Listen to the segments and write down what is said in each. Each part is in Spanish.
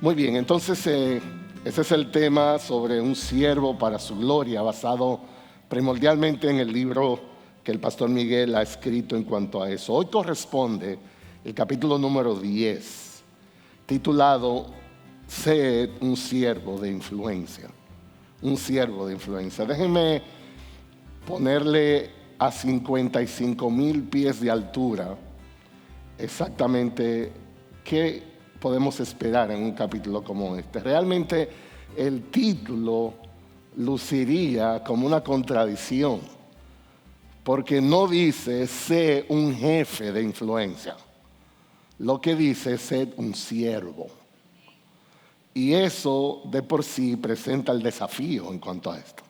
Muy bien, entonces ese es el tema sobre un siervo para su gloria, basado primordialmente en el libro que el pastor Miguel ha escrito en cuanto a eso. Hoy corresponde el capítulo número 10, titulado Sed un siervo de influencia. Un siervo de influencia. Déjenme ponerle a 55,000 pies de altura exactamente qué podemos esperar en un capítulo como este. Realmente el título luciría como una contradicción, porque no dice sé un jefe de influencia, lo que dice es ser un siervo. Y eso de por sí presenta el desafío en cuanto a esto.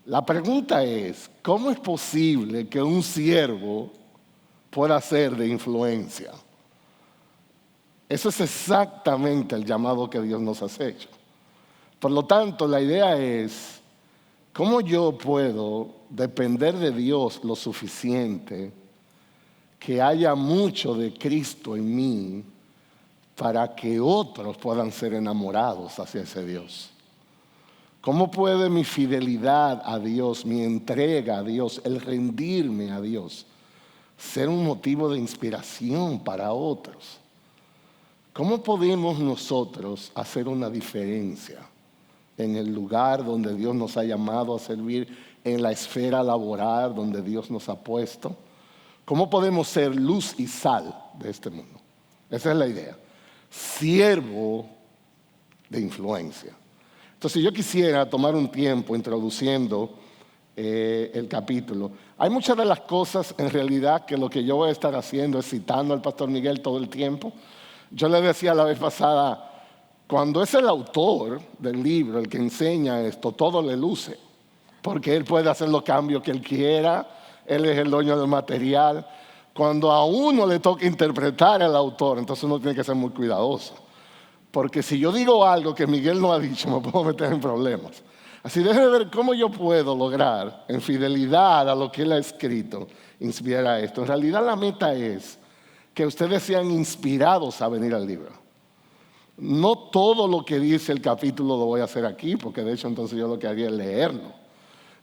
La pregunta es, ¿cómo es posible que un siervo pueda ser de influencia? Eso es exactamente el llamado que Dios nos ha hecho. Por lo tanto, la idea es, ¿cómo yo puedo depender de Dios lo suficiente que haya mucho de Cristo en mí para que otros puedan ser enamorados hacia ese Dios? ¿Cómo puede mi fidelidad a Dios, mi entrega a Dios, el rendirme a Dios, ser un motivo de inspiración para otros? ¿Cómo podemos nosotros hacer una diferencia en el lugar donde Dios nos ha llamado a servir, en la esfera laboral donde Dios nos ha puesto? ¿Cómo podemos ser luz y sal de este mundo? Esa es la idea. Siervo de influencia. Entonces yo quisiera tomar un tiempo introduciendo el capítulo. Hay muchas de las cosas en realidad que lo que yo voy a estar haciendo es citando al pastor Miguel todo el tiempo. Yo le decía la vez pasada, cuando es el autor del libro el que enseña esto, todo le luce, porque él puede hacer los cambios que él quiera, él es el dueño del material. Cuando a uno le toca interpretar al autor, entonces uno tiene que ser muy cuidadoso. Porque si yo digo algo que Miguel no ha dicho, me puedo meter en problemas. Así déjenme ver cómo yo puedo lograr, en fidelidad a lo que él ha escrito, inspirar esto. En realidad la meta es que ustedes sean inspirados a venir al libro. No todo lo que dice el capítulo lo voy a hacer aquí, porque de hecho entonces yo lo que haría es leerlo.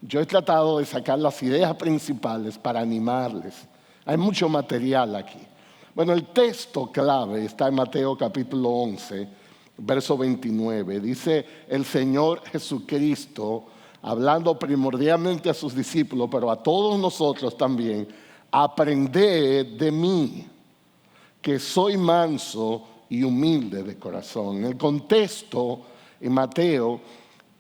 Yo he tratado de sacar las ideas principales para animarles. Hay mucho material aquí. Bueno, el texto clave está en Mateo capítulo 11, verso 29. Dice el Señor Jesucristo, hablando primordialmente a sus discípulos, pero a todos nosotros también: aprended de mí, que soy manso y humilde de corazón. En el contexto, en Mateo,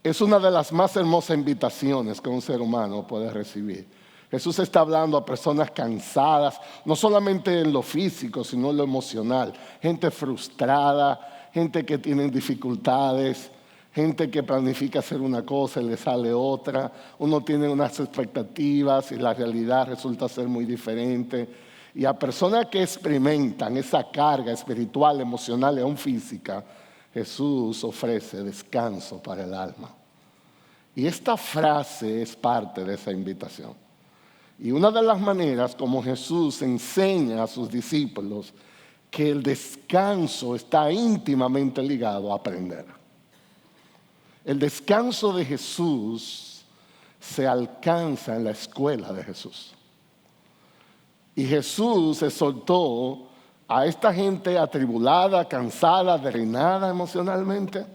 es una de las más hermosas invitaciones que un ser humano puede recibir. Jesús está hablando a personas cansadas, no solamente en lo físico, sino en lo emocional. Gente frustrada, gente que tiene dificultades, gente que planifica hacer una cosa y le sale otra. Uno tiene unas expectativas y la realidad resulta ser muy diferente. Y a personas que experimentan esa carga espiritual, emocional y aún física, Jesús ofrece descanso para el alma. Y esta frase es parte de esa invitación. Y una de las maneras como Jesús enseña a sus discípulos que el descanso está íntimamente ligado a aprender. El descanso de Jesús se alcanza en la escuela de Jesús. Y Jesús exhortó a esta gente atribulada, cansada, drenada emocionalmente.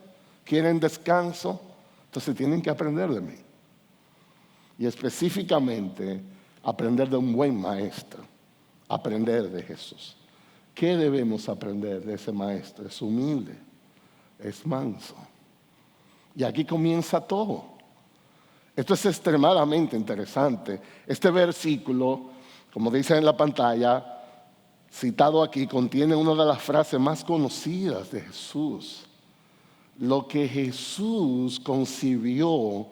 ¿Quieren descanso? Entonces tienen que aprender de mí. Y específicamente, aprender de un buen maestro. Aprender de Jesús. ¿Qué debemos aprender de ese maestro? Es humilde, es manso. Y aquí comienza todo. Esto es extremadamente interesante. Este versículo, como dice en la pantalla, citado aquí, contiene una de las frases más conocidas de Jesús. Lo que Jesús concibió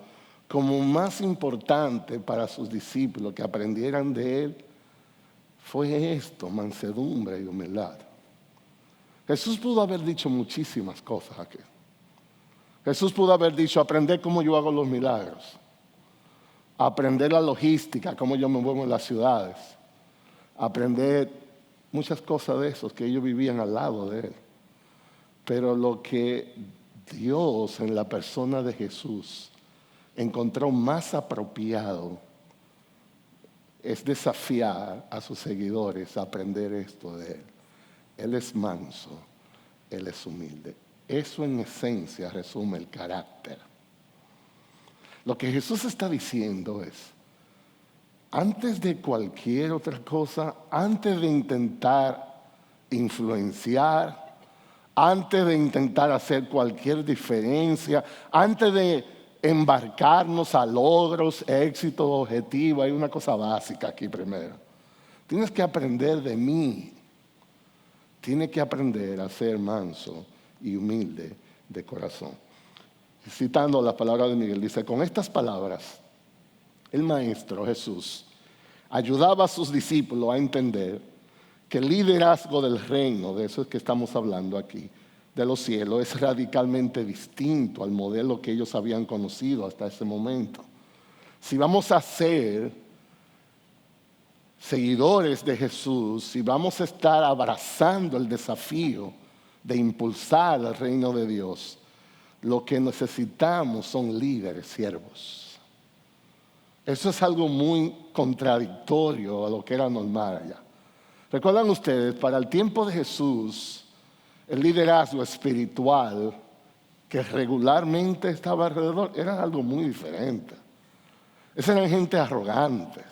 como más importante para sus discípulos que aprendieran de él fue esto: mansedumbre y humildad. Jesús pudo haber dicho muchísimas cosas aquí. Jesús pudo haber dicho: aprender cómo yo hago los milagros, aprender la logística, cómo yo me muevo en las ciudades, aprender muchas cosas de esos que ellos vivían al lado de él. Pero lo que Dios en la persona de Jesús encontró más apropiado es desafiar a sus seguidores a aprender esto de Él. Él es manso, Él es humilde. Eso en esencia resume el carácter. Lo que Jesús está diciendo es, antes de cualquier otra cosa, antes de intentar influenciar, antes de intentar hacer cualquier diferencia, antes de embarcarnos a logros, éxitos, objetivos, hay una cosa básica aquí primero. Tienes que aprender de mí. Tienes que aprender a ser manso y humilde de corazón. Citando las palabras de Miguel, dice, con estas palabras, el Maestro Jesús ayudaba a sus discípulos a entender que el liderazgo del reino, de eso es que estamos hablando aquí, de los cielos, es radicalmente distinto al modelo que ellos habían conocido hasta ese momento. Si vamos a ser seguidores de Jesús, si vamos a estar abrazando el desafío de impulsar el reino de Dios, lo que necesitamos son líderes, siervos. Eso es algo muy contradictorio a lo que era normal allá. ¿Recuerdan ustedes? Para el tiempo de Jesús, el liderazgo espiritual que regularmente estaba alrededor era algo muy diferente. Esas eran gente arrogantes,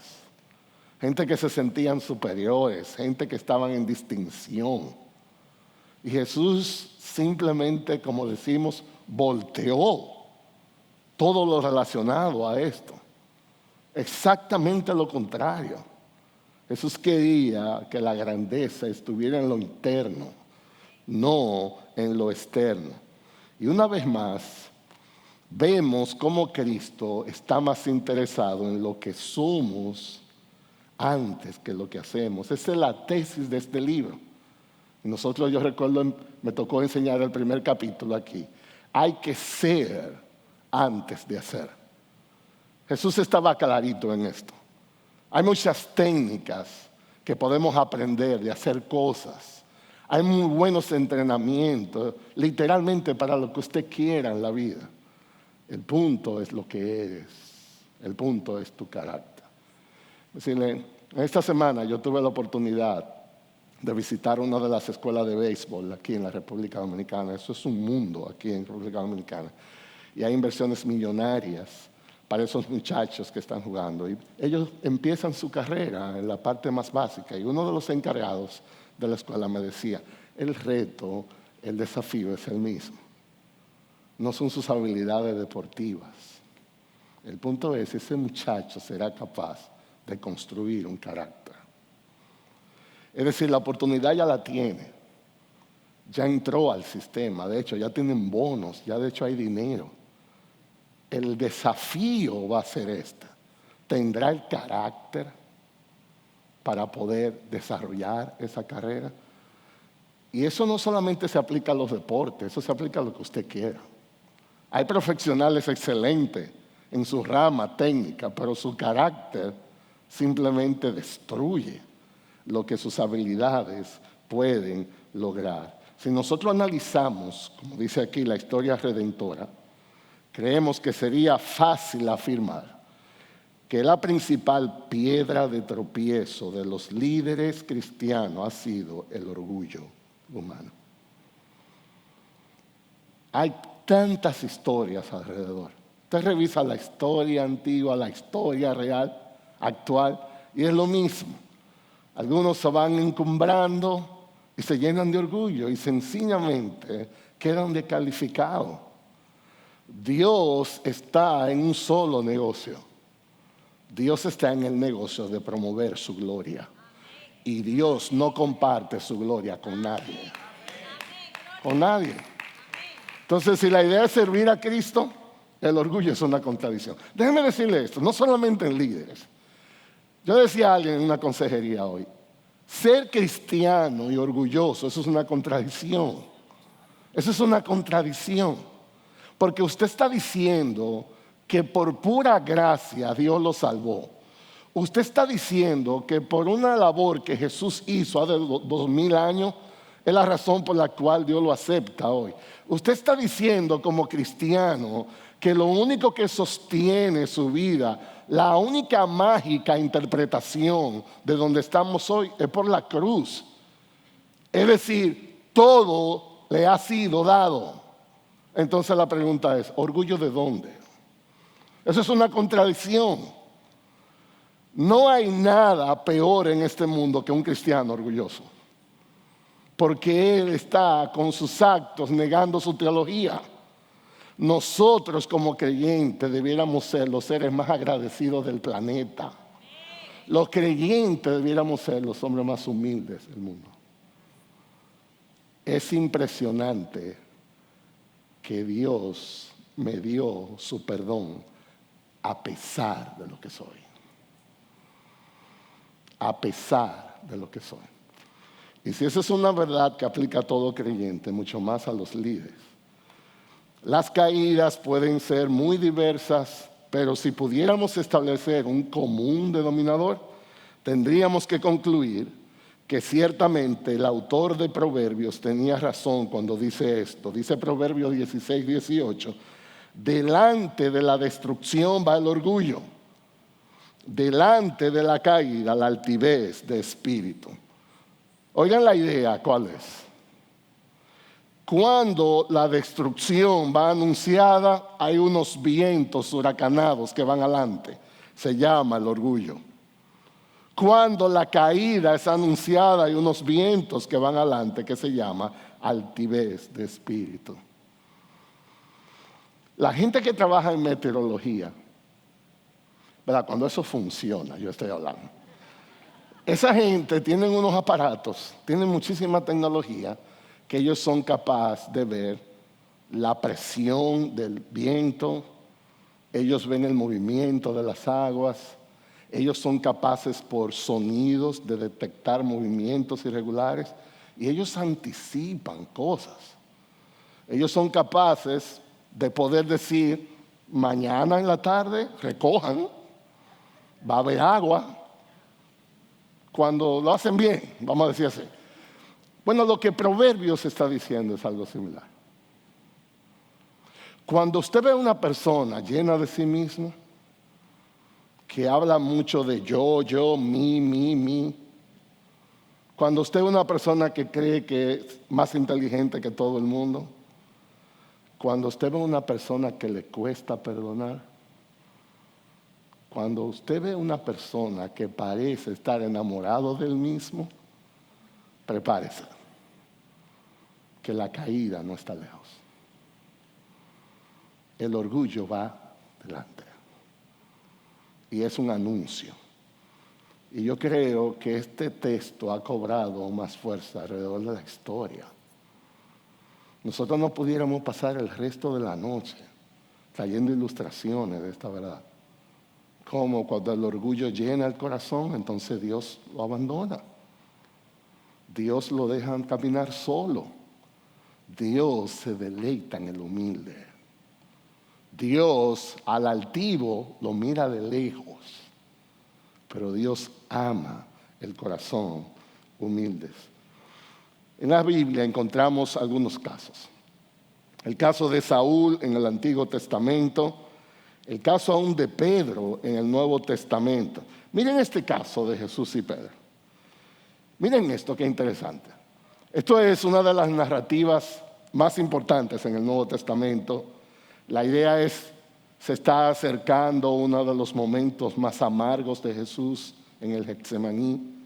gente que se sentían superiores, gente que estaban en distinción. Y Jesús simplemente, como decimos, volteó todo lo relacionado a esto. Exactamente lo contrario. Jesús quería que la grandeza estuviera en lo interno, no en lo externo. Y una vez más, vemos cómo Cristo está más interesado en lo que somos antes que lo que hacemos. Esa es la tesis de este libro. Y nosotros, yo recuerdo, me tocó enseñar el primer capítulo aquí. Hay que ser antes de hacer. Jesús estaba clarito en esto. Hay muchas técnicas que podemos aprender de hacer cosas. Hay muy buenos entrenamientos, literalmente para lo que usted quiera en la vida. El punto es lo que eres. El punto es tu carácter. Decirle, esta semana yo tuve la oportunidad de visitar una de las escuelas de béisbol aquí en la República Dominicana. Eso es un mundo aquí en República Dominicana. Y hay inversiones millonarias para esos muchachos que están jugando. Y ellos empiezan su carrera en la parte más básica. Y uno de los encargados de la escuela me decía, el reto, el desafío es el mismo. No son sus habilidades deportivas. El punto es, ese muchacho será capaz de construir un carácter. Es decir, la oportunidad ya la tiene. Ya entró al sistema. De hecho, ya tienen bonos. Ya de hecho hay dinero. El desafío va a ser este. ¿Tendrá el carácter para poder desarrollar esa carrera? Y eso no solamente se aplica a los deportes, eso se aplica a lo que usted quiera. Hay profesionales excelentes en su rama técnica, pero su carácter simplemente destruye lo que sus habilidades pueden lograr. Si nosotros analizamos, como dice aquí, la historia redentora, creemos que sería fácil afirmar que la principal piedra de tropiezo de los líderes cristianos ha sido el orgullo humano. Hay tantas historias alrededor. Usted revisa la historia antigua, la historia real, actual, y es lo mismo. Algunos se van encumbrando y se llenan de orgullo y sencillamente quedan descalificados. Dios está en un solo negocio. Dios está en el negocio de promover su gloria. Y Dios no comparte su gloria con nadie. Con nadie. Entonces, si la idea es servir a Cristo, el orgullo es una contradicción. Déjenme decirle esto, no solamente en líderes. Yo decía a alguien en una consejería hoy, ser cristiano y orgulloso, eso es una contradicción. Eso es una contradicción. Porque usted está diciendo que por pura gracia Dios lo salvó. Usted está diciendo que por una labor que Jesús hizo hace 2000 años, Es la razón por la cual Dios lo acepta hoy. Usted está diciendo como cristiano que lo único que sostiene su vida, la única mágica interpretación de donde estamos hoy es por la cruz. Es decir, todo le ha sido dado. Entonces la pregunta es, ¿orgullo de dónde? Eso es una contradicción. No hay nada peor en este mundo que un cristiano orgulloso, porque él está con sus actos negando su teología. Nosotros como creyentes debiéramos ser los seres más agradecidos del planeta. Los creyentes debiéramos ser los hombres más humildes del mundo. Es impresionante que Dios me dio su perdón a pesar de lo que soy. A pesar de lo que soy. Y si esa es una verdad que aplica a todo creyente, mucho más a los líderes. Las caídas pueden ser muy diversas, pero si pudiéramos establecer un común denominador, tendríamos que concluir que ciertamente el autor de Proverbios tenía razón cuando dice esto. Dice Proverbios 16, 18, delante de la destrucción va el orgullo, delante de la caída la altivez de espíritu. Oigan la idea, ¿cuál es? Cuando la destrucción va anunciada, hay unos vientos huracanados que van adelante. Se llama el orgullo. Cuando la caída es anunciada, hay unos vientos que van adelante que se llama altivez de espíritu. La gente que trabaja en meteorología, ¿verdad? Cuando eso funciona, yo estoy hablando. Esa gente tiene unos aparatos, tienen muchísima tecnología, que ellos son capaces de ver la presión del viento, ellos ven el movimiento de las aguas, ellos son capaces por sonidos de detectar movimientos irregulares y ellos anticipan cosas. Ellos son capaces de poder decir, mañana en la tarde recojan, va a haber agua. Cuando lo hacen bien, vamos a decir así. Bueno, lo que Proverbios está diciendo es algo similar. Cuando usted ve a una persona llena de sí misma, que habla mucho de yo, mi, cuando usted ve una persona que cree que es más inteligente que todo el mundo, cuando usted ve una persona que le cuesta perdonar, cuando usted ve una persona que parece estar enamorado del mismo, prepárese, que la caída no está lejos. El orgullo va delante. Y es un anuncio. Y yo creo que este texto ha cobrado más fuerza alrededor de la historia. Nosotros no pudiéramos pasar el resto de la noche trayendo ilustraciones de esta verdad. Como cuando el orgullo llena el corazón, entonces Dios lo abandona. Dios lo deja caminar solo. Dios se deleita en el humilde. Dios al altivo lo mira de lejos, pero Dios ama el corazón humilde. En la Biblia encontramos algunos casos. El caso de Saúl en el Antiguo Testamento, el caso aún de Pedro en el Nuevo Testamento. Miren este caso de Jesús y Pedro. Miren esto, qué interesante. Esto es una de las narrativas más importantes en el Nuevo Testamento. La idea es, se está acercando uno de los momentos más amargos de Jesús en el Getsemaní.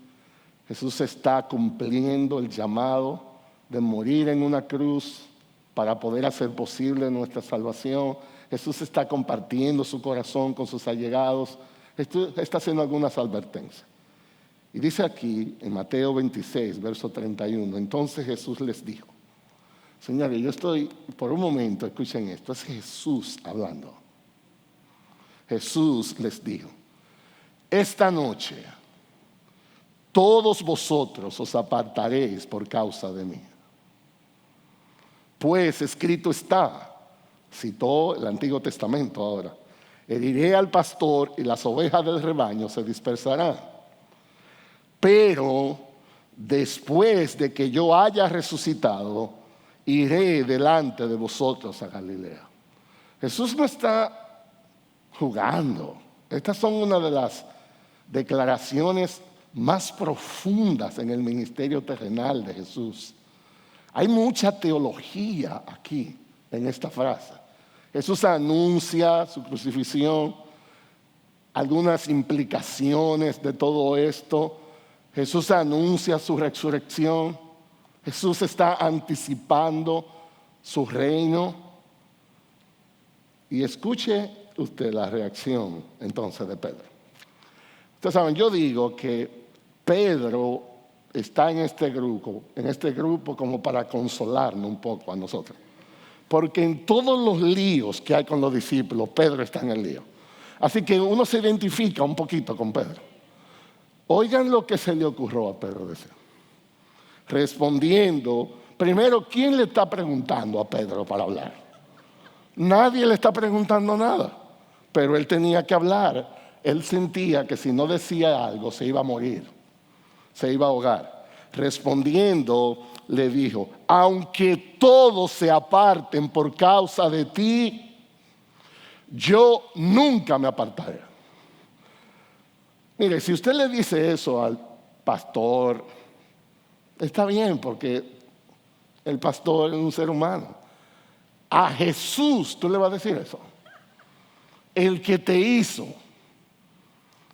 Jesús está cumpliendo el llamado de morir en una cruz para poder hacer posible nuestra salvación. Jesús está compartiendo su corazón con sus allegados. Está haciendo algunas advertencias. Y dice aquí, en Mateo 26, verso 31, entonces Jesús les dijo, señores, yo estoy, por un momento, escuchen esto, es Jesús hablando. Jesús les dijo, esta noche todos vosotros os apartaréis por causa de mí. Pues escrito está, citó el Antiguo Testamento ahora, heriré al pastor y las ovejas del rebaño se dispersarán. Pero después de que yo haya resucitado, iré delante de vosotros a Galilea. Jesús no está jugando. Estas son una de las declaraciones más profundas en el ministerio terrenal de Jesús. Hay mucha teología aquí en esta frase. Jesús anuncia su crucifixión, algunas implicaciones de todo esto. Jesús anuncia su resurrección. Jesús está anticipando su reino. Y escuche usted la reacción entonces de Pedro. Ustedes saben, yo digo que Pedro está en este grupo como para consolarnos un poco a nosotros. Porque en todos los líos que hay con los discípulos, Pedro está en el lío. Así que uno se identifica un poquito con Pedro. Oigan lo que se le ocurrió a Pedro decir. Respondiendo, primero, ¿quién le está preguntando a Pedro para hablar? Nadie le está preguntando nada, pero él tenía que hablar. Él sentía que si no decía algo se iba a morir, se iba a ahogar. Respondiendo, le dijo, aunque todos se aparten por causa de ti, yo nunca me apartaré. Mire, si usted le dice eso al pastor, está bien porque el pastor es un ser humano. A Jesús tú le vas a decir eso. El que te hizo,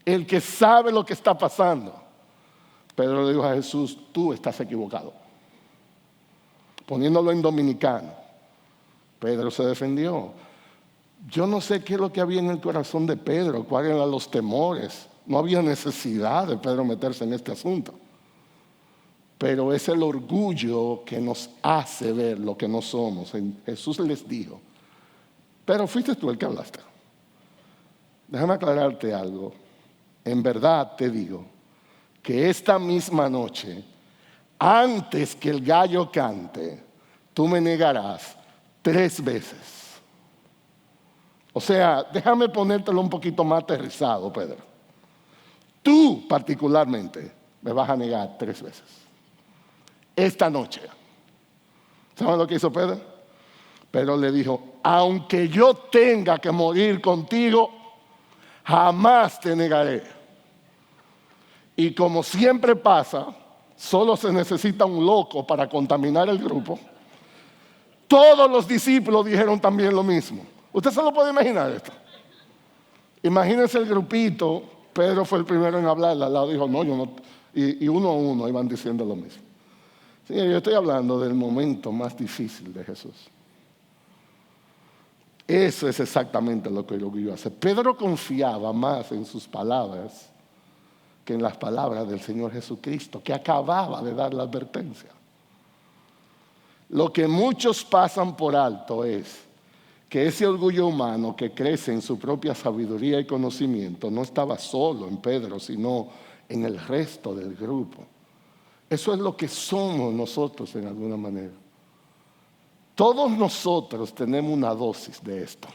el que sabe lo que está pasando. Pedro le dijo a Jesús, tú estás equivocado. Poniéndolo en dominicano, Pedro se defendió. Yo no sé qué es lo que había en el corazón de Pedro, cuáles eran los temores. No había necesidad de Pedro meterse en este asunto. Pero es el orgullo que nos hace ver lo que no somos. Jesús les dijo, pero fuiste tú el que hablaste. Déjame aclararte algo. En verdad te digo que esta misma noche, antes que el gallo cante, tú me negarás 3 veces. O sea, déjame ponértelo un poquito más aterrizado, Pedro. Tú particularmente me vas a negar 3 veces. Esta noche. ¿Saben lo que hizo Pedro? Pedro le dijo, aunque yo tenga que morir contigo, jamás te negaré. Y como siempre pasa, solo se necesita un loco para contaminar el grupo. Todos los discípulos dijeron también lo mismo. ¿Usted se lo puede imaginar esto? Imagínense el grupito. Pedro fue el primero en hablar. Al lado dijo, no, yo no. Y uno a uno iban diciendo lo mismo. Sí, yo estoy hablando del momento más difícil de Jesús. Eso es exactamente lo que el orgullo hace. Pedro confiaba más en sus palabras que en las palabras del Señor Jesucristo, que acababa de dar la advertencia. Lo que muchos pasan por alto es que ese orgullo humano que crece en su propia sabiduría y conocimiento no estaba solo en Pedro, sino en el resto del grupo. Eso es lo que somos nosotros en alguna manera. Todos nosotros tenemos una dosis de esto.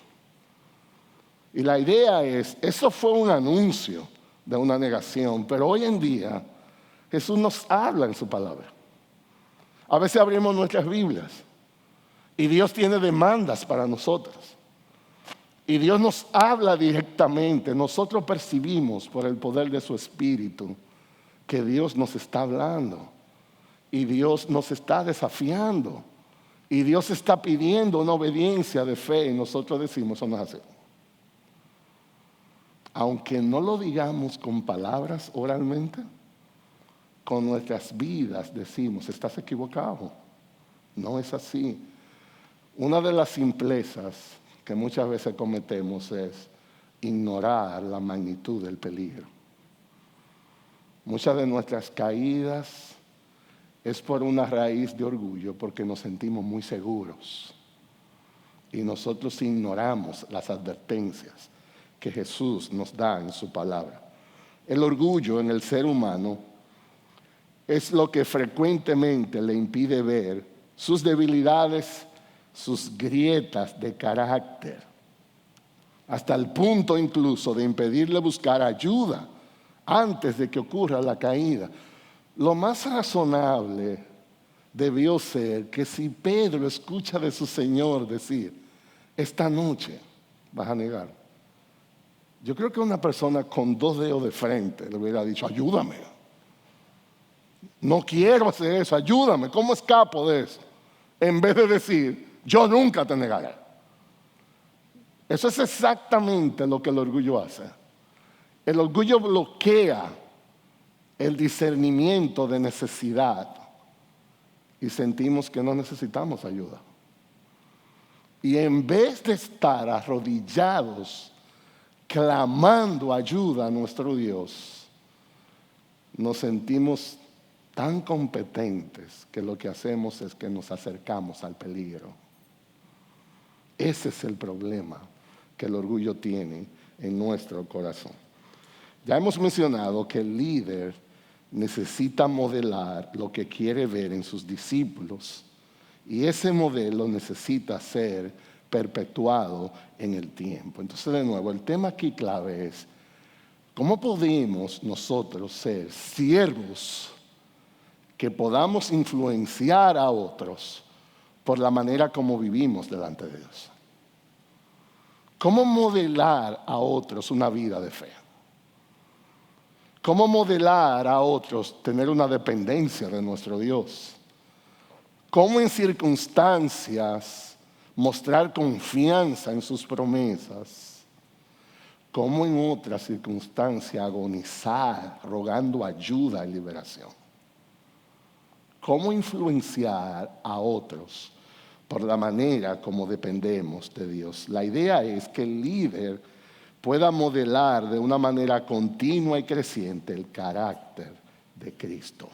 Y la idea es, eso fue un anuncio de una negación, pero hoy en día Jesús nos habla en su palabra. A veces abrimos nuestras Biblias y Dios tiene demandas para nosotros. Y Dios nos habla directamente. Nosotros percibimos por el poder de su Espíritu que Dios nos está hablando. Y Dios nos está desafiando. Y Dios está pidiendo una obediencia de fe. Y nosotros decimos, eso no es así. Aunque no lo digamos con palabras oralmente, con nuestras vidas decimos, estás equivocado. No es así. Una de las simplezas que muchas veces cometemos es ignorar la magnitud del peligro. Muchas de nuestras caídas es por una raíz de orgullo, porque nos sentimos muy seguros. Y nosotros ignoramos las advertencias que Jesús nos da en su palabra. El orgullo en el ser humano es lo que frecuentemente le impide ver sus debilidades, sus grietas de carácter, hasta el punto incluso de impedirle buscar ayuda antes de que ocurra la caída. Lo más razonable debió ser que si Pedro escucha de su Señor decir, esta noche vas a negar. Yo creo que una persona con 2 dedos de frente le hubiera dicho, ayúdame. No quiero hacer eso, ayúdame. ¿Cómo escapo de eso? En vez de decir, yo nunca te negaré. Eso es exactamente lo que el orgullo hace. El orgullo bloquea el discernimiento de necesidad y sentimos que no necesitamos ayuda. Y en vez de estar arrodillados, clamando ayuda a nuestro Dios, nos sentimos tan competentes que lo que hacemos es que nos acercamos al peligro. Ese es el problema que el orgullo tiene en nuestro corazón. Ya hemos mencionado que el líder necesita modelar lo que quiere ver en sus discípulos y ese modelo necesita ser perpetuado en el tiempo. Entonces, de nuevo, el tema aquí clave es ¿cómo podemos nosotros ser siervos que podamos influenciar a otros por la manera como vivimos delante de Dios? ¿Cómo modelar a otros una vida de fe? ¿Cómo modelar a otros tener una dependencia de nuestro Dios? ¿Cómo en circunstancias mostrar confianza en sus promesas? ¿Cómo en otras circunstancias agonizar rogando ayuda y liberación? ¿Cómo influenciar a otros por la manera como dependemos de Dios? La idea es que el líder pueda modelar de una manera continua y creciente el carácter de Cristo.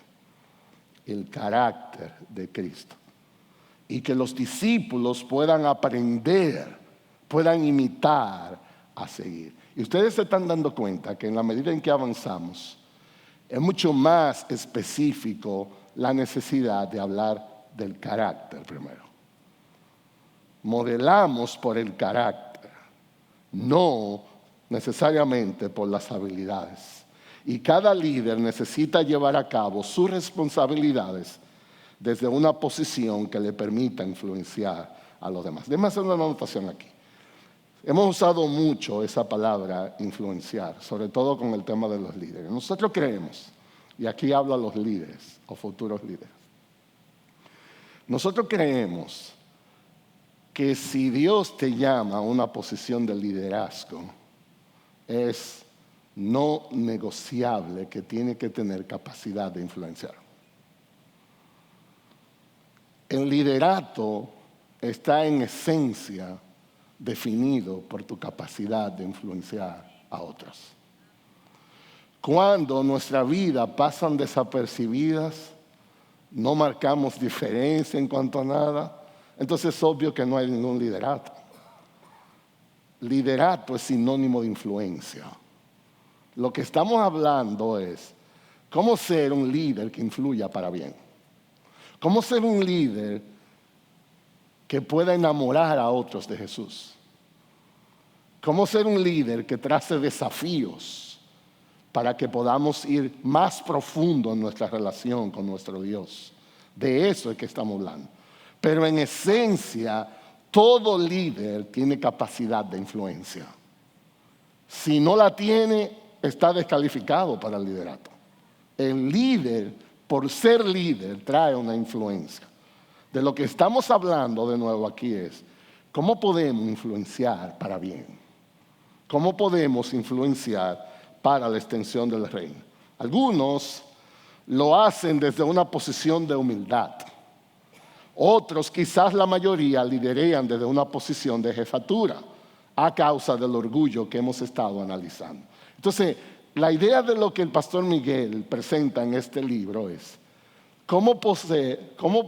El carácter de Cristo. Y que los discípulos puedan aprender, puedan imitar, a seguir. Y ustedes se están dando cuenta que en la medida en que avanzamos, es mucho más específico la necesidad de hablar del carácter primero. Modelamos por el carácter, no necesariamente por las habilidades. Y cada líder necesita llevar a cabo sus responsabilidades desde una posición que le permita influenciar a los demás. Déjame hacer una anotación aquí. Hemos usado mucho esa palabra influenciar, sobre todo con el tema de los líderes. Nosotros creemos, y aquí hablo a los líderes o futuros líderes, nosotros creemos que si Dios te llama a una posición de liderazgo, es no negociable que tiene que tener capacidad de influenciar. El liderato está en esencia definido por tu capacidad de influenciar a otros. Cuando nuestra vida pasan desapercibidas, no marcamos diferencia en cuanto a nada, entonces es obvio que no hay ningún liderato. Liderato es sinónimo de influencia. Lo que estamos hablando es cómo ser un líder que influya para bien. Cómo ser un líder que pueda enamorar a otros de Jesús. Cómo ser un líder que trace desafíos para que podamos ir más profundo en nuestra relación con nuestro Dios. De eso es que estamos hablando. Pero en esencia, todo líder tiene capacidad de influencia. Si no la tiene, está descalificado para el liderato. El líder, por ser líder, trae una influencia. De lo que estamos hablando de nuevo aquí es, ¿cómo podemos influenciar para bien? ¿Cómo podemos influenciar para la extensión del reino? Algunos lo hacen desde una posición de humildad. Otros, quizás la mayoría, liderean desde una posición de jefatura a causa del orgullo que hemos estado analizando. Entonces, la idea de lo que el pastor Miguel presenta en este libro es ¿cómo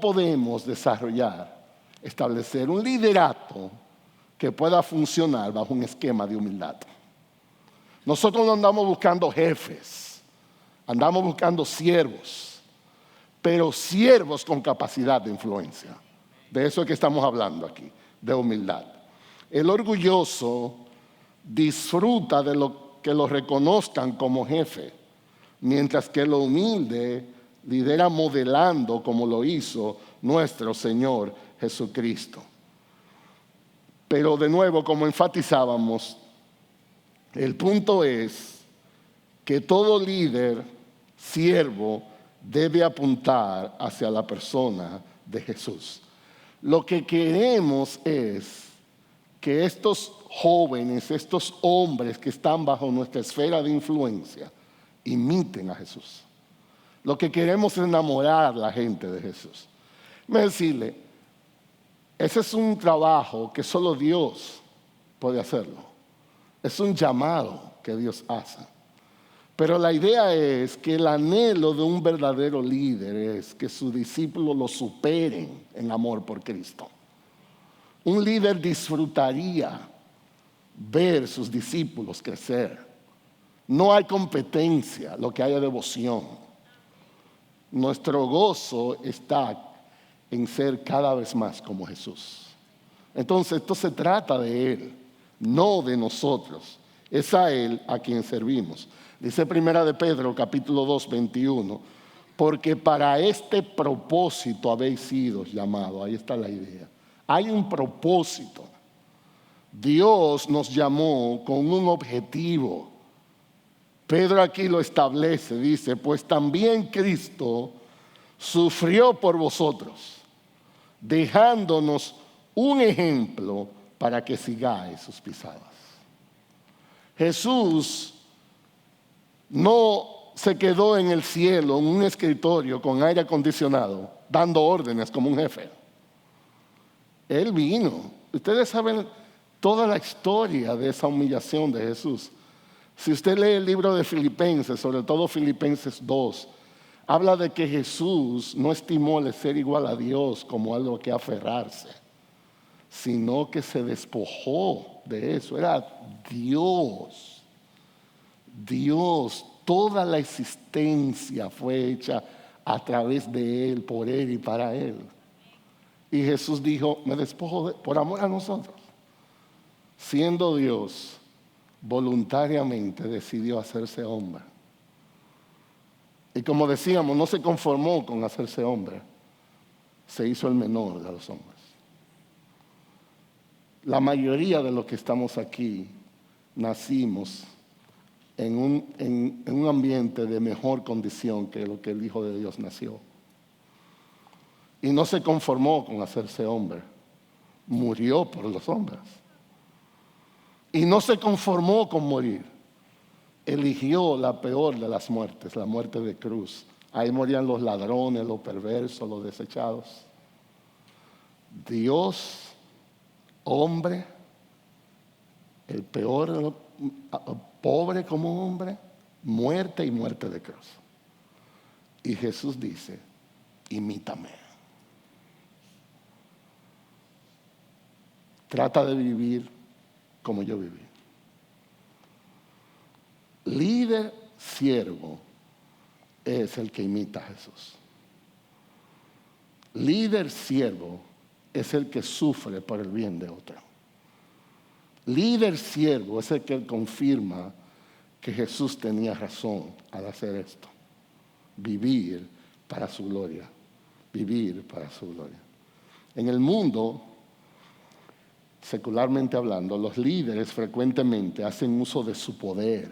podemos desarrollar, establecer un liderato que pueda funcionar bajo un esquema de humildad? Nosotros no andamos buscando jefes, andamos buscando siervos, pero siervos con capacidad de influencia. De eso es que estamos hablando aquí, de humildad. El orgulloso disfruta de lo que lo reconozcan como jefe, mientras que el humilde lidera modelando como lo hizo nuestro Señor Jesucristo. Pero de nuevo, como enfatizábamos, el punto es que todo líder, siervo, debe apuntar hacia la persona de Jesús. Lo que queremos es que estos jóvenes, estos hombres que están bajo nuestra esfera de influencia, imiten a Jesús. Lo que queremos es enamorar a la gente de Jesús. Me decirle, ese es un trabajo que solo Dios puede hacerlo. Es un llamado que Dios hace. Pero la idea es que el anhelo de un verdadero líder es que sus discípulos lo superen en amor por Cristo. Un líder disfrutaría ver sus discípulos crecer. No hay competencia, lo que hay es devoción. Nuestro gozo está en ser cada vez más como Jesús. Entonces, esto se trata de Él, no de nosotros. Es a Él a quien servimos. Dice Primera de Pedro, capítulo 2, 21, porque para este propósito habéis sido llamados. Ahí está la idea. Hay un propósito. Dios nos llamó con un objetivo. Pedro aquí lo establece, dice, pues también Cristo sufrió por vosotros, dejándonos un ejemplo para que sigáis sus pisadas. Jesús no se quedó en el cielo, en un escritorio con aire acondicionado, dando órdenes como un jefe. Él vino. Ustedes saben toda la historia de esa humillación de Jesús. Si usted lee el libro de Filipenses, sobre todo Filipenses 2, habla de que Jesús no estimó el ser igual a Dios como algo que aferrarse, sino que se despojó de eso. Era Dios. Dios, toda la existencia fue hecha a través de Él, por Él y para Él. Y Jesús dijo, me despojo por amor a nosotros. Siendo Dios, voluntariamente decidió hacerse hombre. Y como decíamos, no se conformó con hacerse hombre, se hizo el menor de los hombres. La mayoría de los que estamos aquí nacimos en un ambiente de mejor condición que lo que el Hijo de Dios nació. Y no se conformó con hacerse hombre, murió por los hombres. Y no se conformó con morir, eligió la peor de las muertes, la muerte de cruz. Ahí morían los ladrones, los perversos, los desechados. Dios, hombre, el peor, pobre como hombre, muerte y muerte de cruz. Y Jesús dice, imítame. Trata de vivir como yo viví. Líder siervo es el que imita a Jesús. Líder siervo es el que sufre por el bien de otro. Líder siervo es el que confirma que Jesús tenía razón al hacer esto. Vivir para su gloria. Vivir para su gloria. En el mundo, secularmente hablando, los líderes frecuentemente hacen uso de su poder,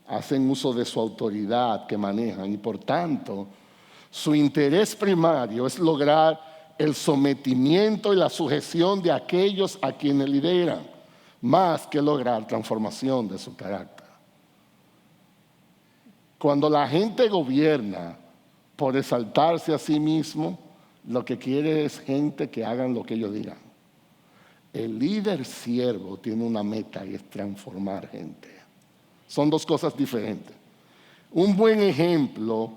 hacen uso de su autoridad que manejan y por tanto su interés primario es lograr el sometimiento y la sujeción de aquellos a quienes lideran, más que lograr transformación de su carácter. Cuando la gente gobierna por exaltarse a sí mismo, lo que quiere es gente que hagan lo que ellos digan. El líder siervo tiene una meta y es transformar gente. Son dos cosas diferentes. Un buen ejemplo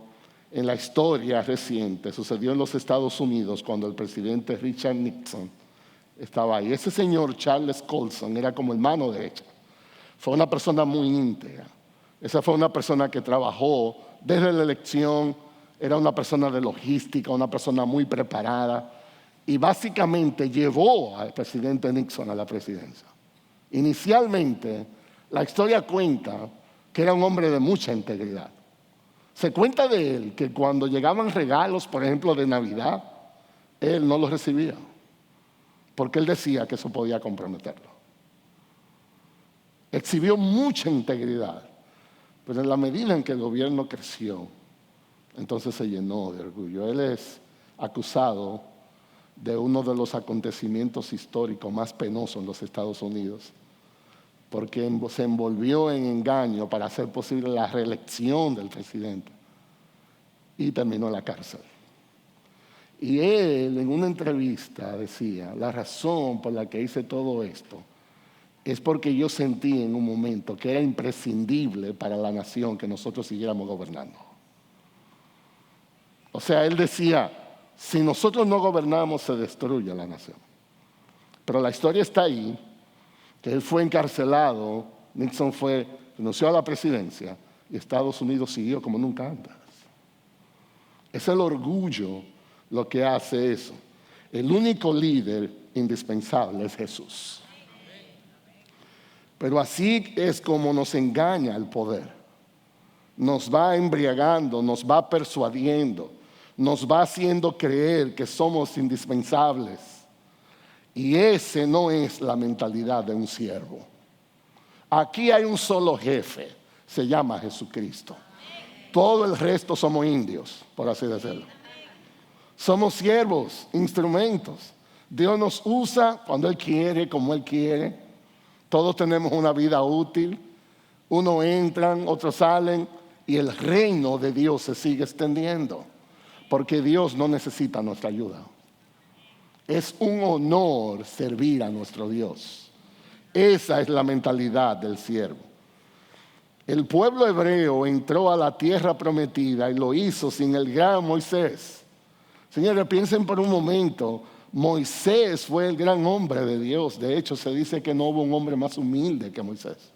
en la historia reciente sucedió en los Estados Unidos cuando el presidente Richard Nixon estaba ahí. Ese señor Charles Colson era como el mano derecha. Fue una persona muy íntegra. Esa fue una persona que trabajó desde la elección, era una persona de logística, una persona muy preparada. Y básicamente llevó al presidente Nixon a la presidencia. Inicialmente, la historia cuenta que era un hombre de mucha integridad. Se cuenta de él que cuando llegaban regalos, por ejemplo, de Navidad, él no los recibía, porque él decía que eso podía comprometerlo. Exhibió mucha integridad, pero en la medida en que el gobierno creció, entonces se llenó de orgullo. Él es acusado de uno de los acontecimientos históricos más penosos en los Estados Unidos, porque se envolvió en engaño para hacer posible la reelección del presidente y terminó en la cárcel. Y él en una entrevista decía, la razón por la que hice todo esto es porque yo sentí en un momento que era imprescindible para la nación que nosotros siguiéramos gobernando. O sea, él decía, si nosotros no gobernamos se destruye la nación. Pero la historia está ahí, que él fue encarcelado, Nixon renunció a la presidencia y Estados Unidos siguió como nunca antes. Es el orgullo lo que hace eso. El único líder indispensable es Jesús. Pero así es como nos engaña el poder. Nos va embriagando, nos va persuadiendo, nos va haciendo creer que somos indispensables. Y esa no es la mentalidad de un siervo. Aquí hay un solo jefe, se llama Jesucristo. Todo el resto somos indios, por así decirlo. Somos siervos, instrumentos. Dios nos usa cuando Él quiere, como Él quiere. Todos tenemos una vida útil. Unos entran, otros salen, y el reino de Dios se sigue extendiendo. Porque Dios no necesita nuestra ayuda. Es un honor servir a nuestro Dios. Esa es la mentalidad del siervo. El pueblo hebreo entró a la tierra prometida y lo hizo sin el gran Moisés. Señores, piensen por un momento, Moisés fue el gran hombre de Dios. De hecho, se dice que no hubo un hombre más humilde que Moisés.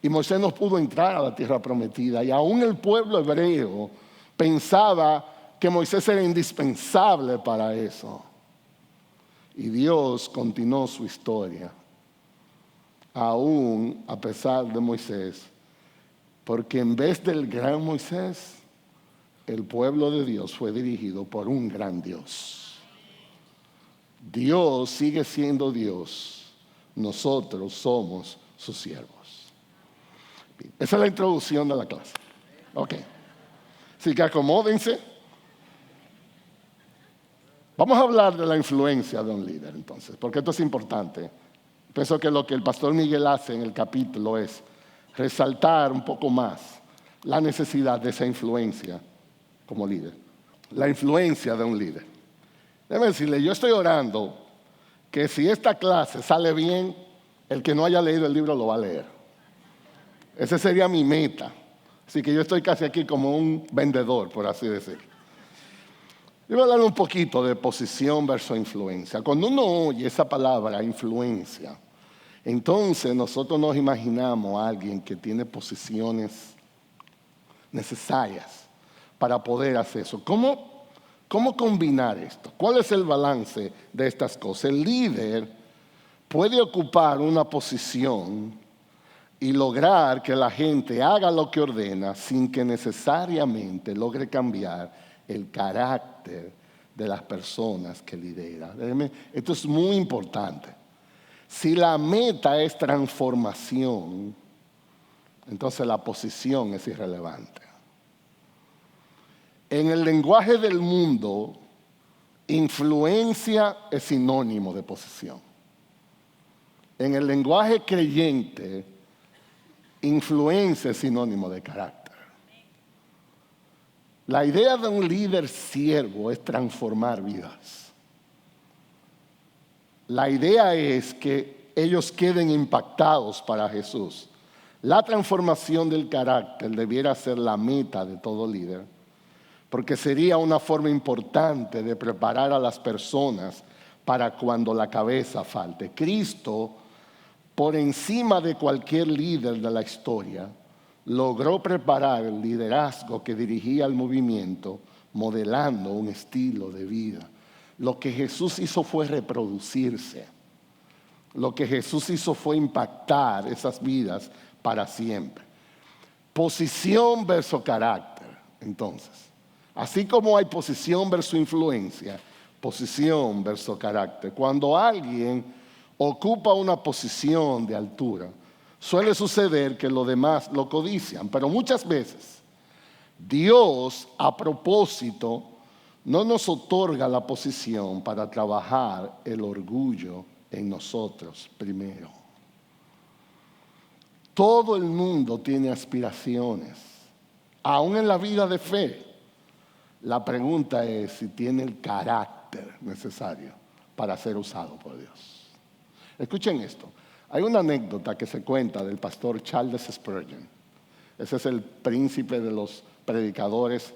Y Moisés no pudo entrar a la tierra prometida. Y aún el pueblo hebreo pensaba que Moisés era indispensable para eso. Y Dios continuó su historia, aún a pesar de Moisés, porque en vez del gran Moisés, el pueblo de Dios fue dirigido por un gran Dios. Dios sigue siendo Dios, nosotros somos sus siervos. Esa es la introducción de la clase. Ok, así que acomódense. Vamos a hablar de la influencia de un líder entonces, porque esto es importante. Pienso que lo que el pastor Miguel hace en el capítulo es resaltar un poco más la necesidad de esa influencia como líder. La influencia de un líder. Déjeme decirle, yo estoy orando que si esta clase sale bien, el que no haya leído el libro lo va a leer. Esa sería mi meta. Así que yo estoy casi aquí como un vendedor, por así decirlo. Yo voy a hablar un poquito de posición versus influencia. Cuando uno oye esa palabra, influencia, entonces nosotros nos imaginamos a alguien que tiene posiciones necesarias para poder hacer eso. ¿Cómo combinar esto? ¿Cuál es el balance de estas cosas? El líder puede ocupar una posición y lograr que la gente haga lo que ordena sin que necesariamente logre cambiar el carácter de las personas que lidera. Esto es muy importante. Si la meta es transformación, entonces la posición es irrelevante. En el lenguaje del mundo, influencia es sinónimo de posición. En el lenguaje creyente, influencia es sinónimo de carácter. La idea de un líder siervo es transformar vidas. La idea es que ellos queden impactados para Jesús. La transformación del carácter debiera ser la meta de todo líder, porque sería una forma importante de preparar a las personas para cuando la cabeza falte. Cristo, por encima de cualquier líder de la historia, logró preparar el liderazgo que dirigía el movimiento, modelando un estilo de vida. Lo que Jesús hizo fue reproducirse. Lo que Jesús hizo fue impactar esas vidas para siempre. Posición versus carácter. Entonces, así como hay posición versus influencia, posición versus carácter. Cuando alguien ocupa una posición de altura, suele suceder que los demás lo codician, pero muchas veces Dios a propósito no nos otorga la posición para trabajar el orgullo en nosotros primero. Todo el mundo tiene aspiraciones, aún en la vida de fe. La pregunta es si tiene el carácter necesario para ser usado por Dios. Escuchen esto. Hay una anécdota que se cuenta del pastor Charles Spurgeon. Ese es el príncipe de los predicadores,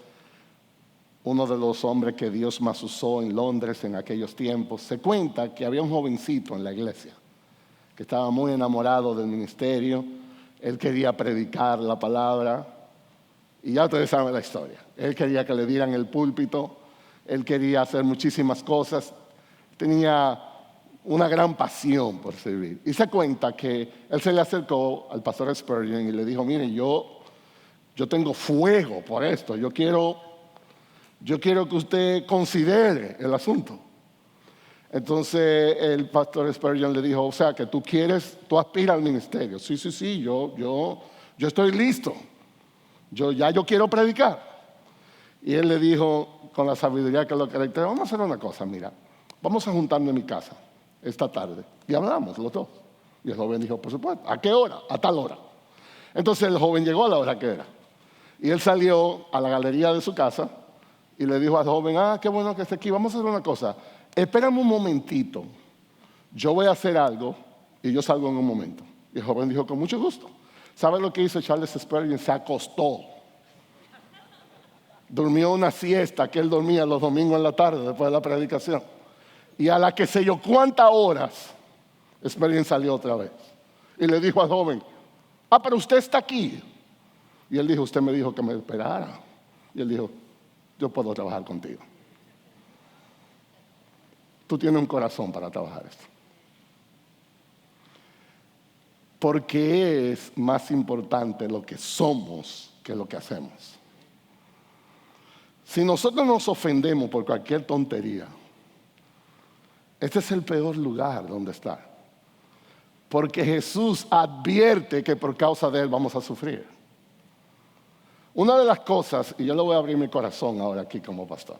uno de los hombres que Dios más usó en Londres en aquellos tiempos. Se cuenta que había un jovencito en la iglesia que estaba muy enamorado del ministerio. Él quería predicar la palabra y ya ustedes saben la historia. Él quería que le dieran el púlpito, él quería hacer muchísimas cosas, tenía una gran pasión por servir. Y se cuenta que él se le acercó al pastor Spurgeon y le dijo, mire, yo tengo fuego por esto, yo quiero que usted considere el asunto. Entonces el pastor Spurgeon le dijo, o sea, que tú aspiras al ministerio. Sí, yo estoy listo. Yo quiero predicar. Y él le dijo, con la sabiduría que lo caracteriza, vamos a hacer una cosa, mira, vamos a juntarnos en mi casa esta tarde. Y hablamos los dos. Y el joven dijo, por supuesto, ¿a qué hora? A tal hora. Entonces el joven llegó a la hora que era. Y él salió a la galería de su casa y le dijo al joven, qué bueno que esté aquí, vamos a hacer una cosa. Espérame un momentito, yo voy a hacer algo y yo salgo en un momento. Y el joven dijo, con mucho gusto. ¿Sabe lo que hizo Charles Spurgeon? Se acostó. Durmió una siesta que él dormía los domingos en la tarde después de la predicación. Y a la que sé yo cuántas horas, Spurgeon salió otra vez. Y le dijo al joven, pero usted está aquí. Y él dijo, usted me dijo que me esperara. Y él dijo, yo puedo trabajar contigo. Tú tienes un corazón para trabajar esto. Porque es más importante lo que somos que lo que hacemos. Si nosotros nos ofendemos por cualquier tontería, este es el peor lugar donde estar. Porque Jesús advierte que por causa de Él vamos a sufrir. Una de las cosas, y yo le voy a abrir mi corazón ahora aquí como pastor,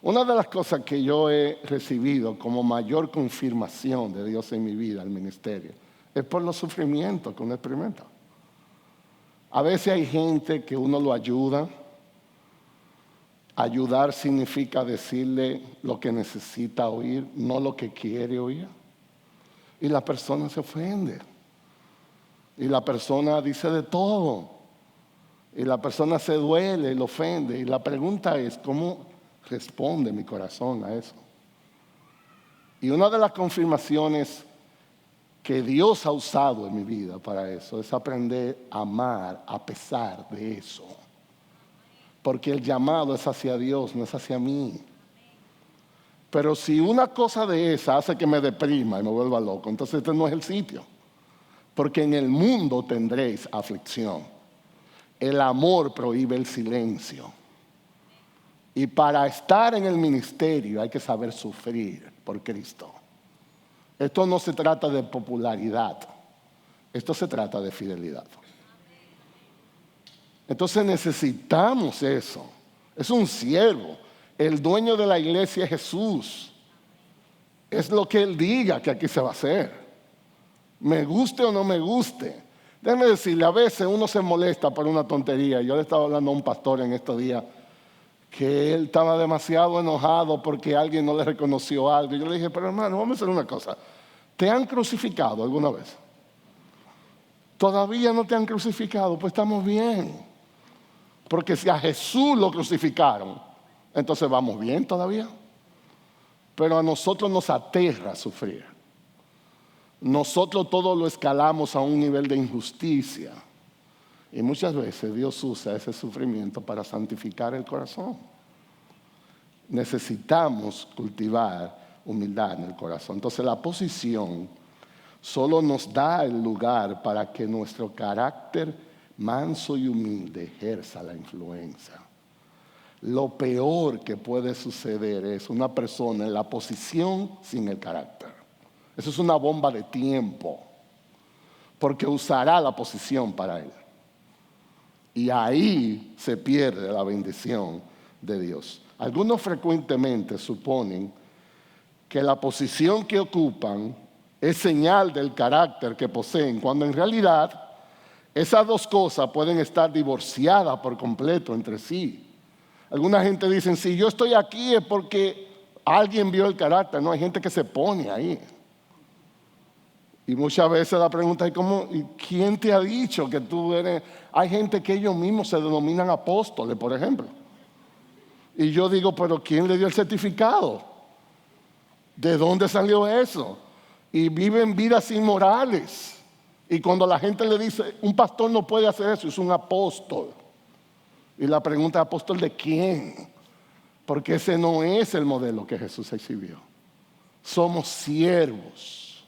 una de las cosas que yo he recibido como mayor confirmación de Dios en mi vida, el ministerio, es por los sufrimientos que uno experimenta. A veces hay gente que uno lo ayuda. Ayudar significa decirle lo que necesita oír, no lo que quiere oír. Y la persona se ofende. Y la persona dice de todo. Y la persona se duele y lo ofende. Y la pregunta es, ¿cómo responde mi corazón a eso? Y una de las confirmaciones que Dios ha usado en mi vida para eso es aprender a amar a pesar de eso. Porque el llamado es hacia Dios, no es hacia mí. Pero si una cosa de esa hace que me deprima y me vuelva loco, entonces este no es el sitio. Porque en el mundo tendréis aflicción. El amor prohíbe el silencio. Y para estar en el ministerio hay que saber sufrir por Cristo. Esto no se trata de popularidad. Esto se trata de fidelidad. Entonces necesitamos eso. Es un siervo. El dueño de la iglesia es Jesús. Es lo que Él diga que aquí se va a hacer. Me guste o no me guste. Déjeme decirle, a veces uno se molesta por una tontería. Yo le estaba hablando a un pastor en estos días que él estaba demasiado enojado porque alguien no le reconoció algo. Yo le dije, pero hermano, vamos a hacer una cosa. ¿Te han crucificado alguna vez? ¿Todavía no te han crucificado? Pues estamos bien. Porque si a Jesús lo crucificaron, entonces vamos bien todavía. Pero a nosotros nos aterra sufrir. Nosotros todo lo escalamos a un nivel de injusticia. Y muchas veces Dios usa ese sufrimiento para santificar el corazón. Necesitamos cultivar humildad en el corazón. Entonces la posición solo nos da el lugar para que nuestro carácter manso y humilde ejerza la influencia. Lo peor que puede suceder es una persona en la posición sin el carácter. Eso es una bomba de tiempo, porque usará la posición para él. Y ahí se pierde la bendición de Dios. Algunos frecuentemente suponen que la posición que ocupan es señal del carácter que poseen, cuando en realidad esas dos cosas pueden estar divorciadas por completo entre sí. Alguna gente dice, si yo estoy aquí es porque alguien vio el carácter. No, hay gente que se pone ahí. Y muchas veces la pregunta es, ¿y quién te ha dicho que tú eres? Hay gente que ellos mismos se denominan apóstoles, por ejemplo. Y yo digo, ¿pero quién le dio el certificado? ¿De dónde salió eso? Y viven vidas inmorales. Y cuando la gente le dice, un pastor no puede hacer eso, es un apóstol. Y la pregunta es, ¿apóstol de quién? Porque ese no es el modelo que Jesús exhibió. Somos siervos.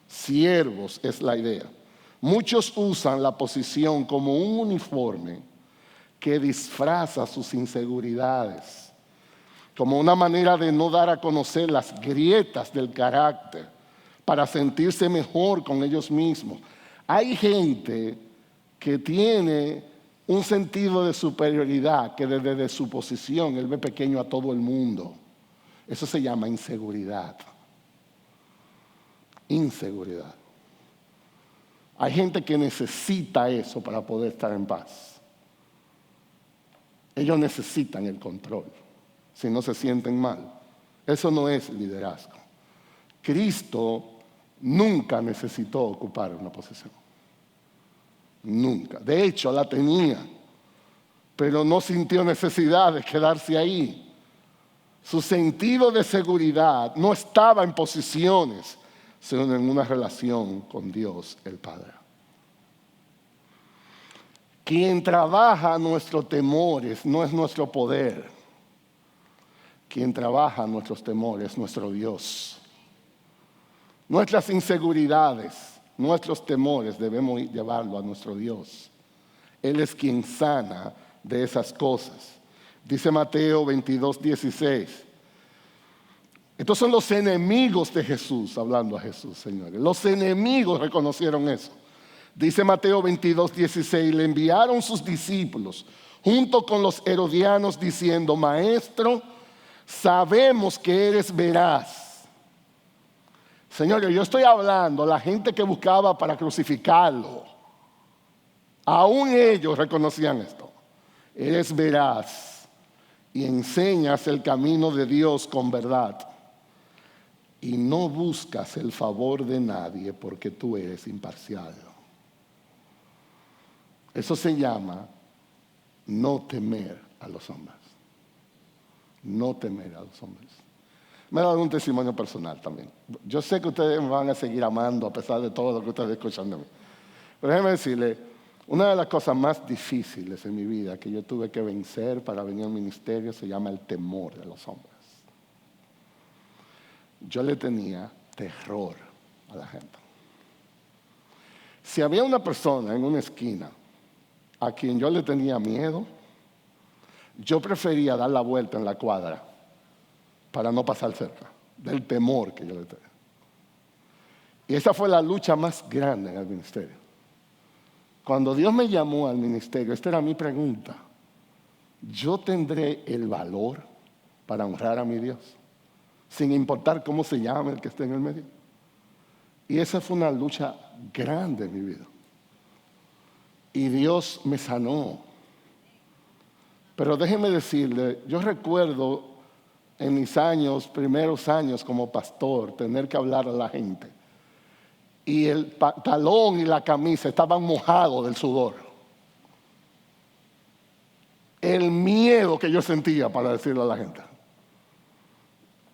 Siervos es la idea. Muchos usan la posición como un uniforme que disfraza sus inseguridades, como una manera de no dar a conocer las grietas del carácter, para sentirse mejor con ellos mismos. Hay gente que tiene un sentido de superioridad que desde su posición él ve pequeño a todo el mundo. Eso se llama inseguridad. Inseguridad. Hay gente que necesita eso para poder estar en paz. Ellos necesitan el control, si no se sienten mal. Eso no es liderazgo. Cristo nunca necesitó ocupar una posición. Nunca. De hecho, la tenía, pero no sintió necesidad de quedarse ahí. Su sentido de seguridad no estaba en posiciones, sino en una relación con Dios el Padre. Quien trabaja nuestros temores no es nuestro poder. Quien trabaja nuestros temores es nuestro Dios. Nuestras inseguridades, nuestros temores debemos llevarlo a nuestro Dios. Él es quien sana de esas cosas. Dice Mateo 22:16. Estos son los enemigos de Jesús, hablando a Jesús, señores. Los enemigos reconocieron eso. Dice Mateo 22:16, le enviaron sus discípulos junto con los herodianos diciendo, Maestro, sabemos que eres veraz. Señores, yo estoy hablando a la gente que buscaba para crucificarlo. Aún ellos reconocían esto. Eres veraz y enseñas el camino de Dios con verdad. Y no buscas el favor de nadie porque tú eres imparcial. Eso se llama no temer a los hombres. No temer a los hombres. Me he dado un testimonio personal también. Yo sé que ustedes me van a seguir amando a pesar de todo lo que ustedes escuchan de mí. Pero déjenme decirle, una de las cosas más difíciles en mi vida que yo tuve que vencer para venir al ministerio se llama el temor de los hombres. Yo le tenía terror a la gente. Si había una persona en una esquina a quien yo le tenía miedo, yo prefería dar la vuelta en la cuadra para no pasar cerca del temor que yo le tenía. Y esa fue la lucha más grande en el ministerio. Cuando Dios me llamó al ministerio, esta era mi pregunta. ¿Yo tendré el valor para honrar a mi Dios? Sin importar cómo se llame el que esté en el medio. Y esa fue una lucha grande en mi vida. Y Dios me sanó. Pero déjeme decirle, yo recuerdo en mis primeros años como pastor, tener que hablar a la gente. Y el pantalón y la camisa estaban mojados del sudor. El miedo que yo sentía para decirle a la gente.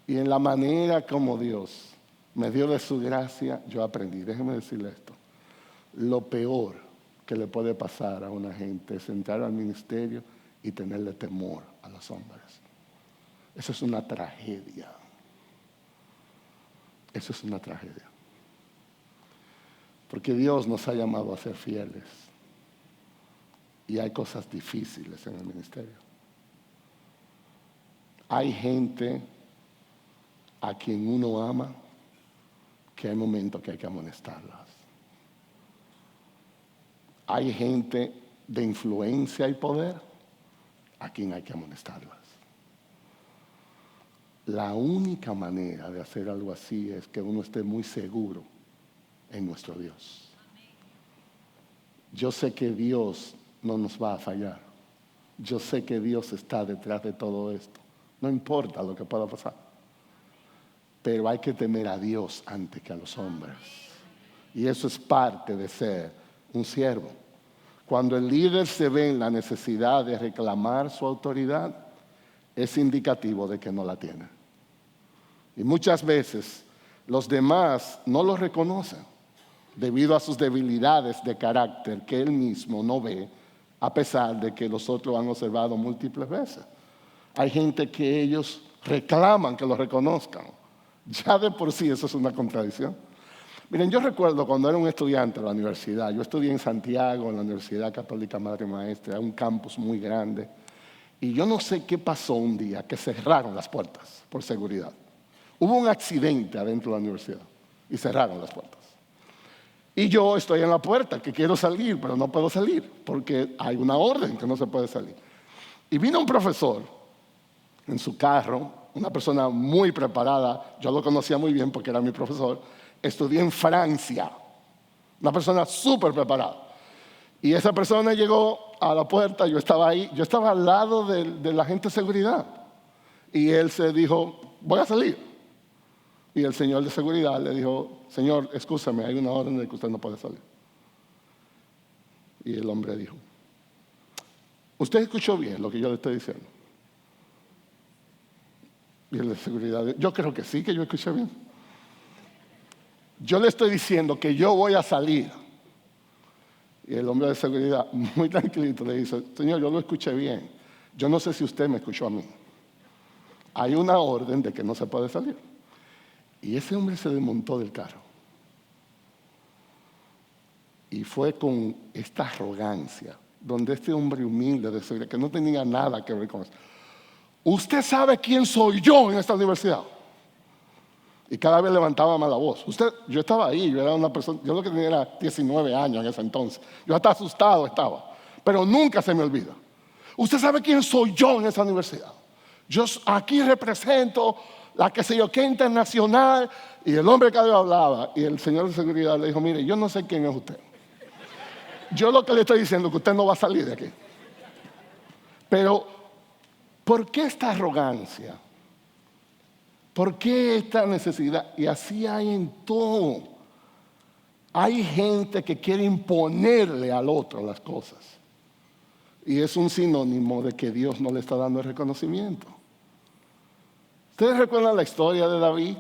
Y en la manera como Dios me dio de su gracia, yo aprendí. Déjeme decirle esto. Lo peor que le puede pasar a una gente es entrar al ministerio y tenerle temor a los hombres. Eso es una tragedia. Eso es una tragedia. Porque Dios nos ha llamado a ser fieles. Y hay cosas difíciles en el ministerio. Hay gente a quien uno ama que hay momentos que hay que amonestarlas. Hay gente de influencia y poder a quien hay que amonestarlas. La única manera de hacer algo así es que uno esté muy seguro en nuestro Dios. Yo sé que Dios no nos va a fallar. Yo sé que Dios está detrás de todo esto. No importa lo que pueda pasar. Pero hay que temer a Dios antes que a los hombres. Y eso es parte de ser un siervo. Cuando el líder se ve en la necesidad de reclamar su autoridad, es indicativo de que no la tiene. Y muchas veces los demás no lo reconocen debido a sus debilidades de carácter que él mismo no ve, a pesar de que los otros han observado múltiples veces. Hay gente que ellos reclaman que lo reconozcan. Ya de por sí eso es una contradicción. Miren, yo recuerdo cuando era un estudiante de la universidad, yo estudié en Santiago, en la Universidad Católica Madre Maestra, un campus muy grande, y yo no sé qué pasó un día, que cerraron las puertas por seguridad. Hubo un accidente adentro de la universidad y cerraron las puertas. Y yo estoy en la puerta, que quiero salir, pero no puedo salir, porque hay una orden que no se puede salir. Y vino un profesor en su carro, una persona muy preparada, yo lo conocía muy bien porque era mi profesor, estudié en Francia, una persona súper preparada. Y esa persona llegó a la puerta, yo estaba ahí, yo estaba al lado del agente de seguridad. Y él se dijo, voy a salir. Y el señor de seguridad le dijo, señor, escúchame, hay una orden de que usted no puede salir. Y el hombre dijo, ¿usted escuchó bien lo que yo le estoy diciendo? Y el de seguridad dijo, yo creo que sí, que yo escuché bien. Yo le estoy diciendo que yo voy a salir. Y el hombre de seguridad, muy tranquilito, le dice, señor, yo lo escuché bien. Yo no sé si usted me escuchó a mí. Hay una orden de que no se puede salir. Y ese hombre se desmontó del carro. Y fue con esta arrogancia, donde este hombre humilde de seguridad, que no tenía nada que ver con eso. ¿Usted sabe quién soy yo en esta universidad? Y cada vez levantaba más la voz. Yo estaba ahí, yo era una persona, yo lo que tenía era 19 años en ese entonces. Yo hasta asustado estaba, pero nunca se me olvida. ¿Usted sabe quién soy yo en esa universidad? Yo aquí represento la que sé yo qué internacional. Y el hombre cada vez hablaba, y el señor de seguridad le dijo, mire, yo no sé quién es usted. Yo lo que le estoy diciendo es que usted no va a salir de aquí. Pero, ¿por qué esta arrogancia? ¿Por qué esta necesidad? Y así hay en todo. Hay gente que quiere imponerle al otro las cosas. Y es un sinónimo de que Dios no le está dando el reconocimiento. ¿Ustedes recuerdan la historia de David?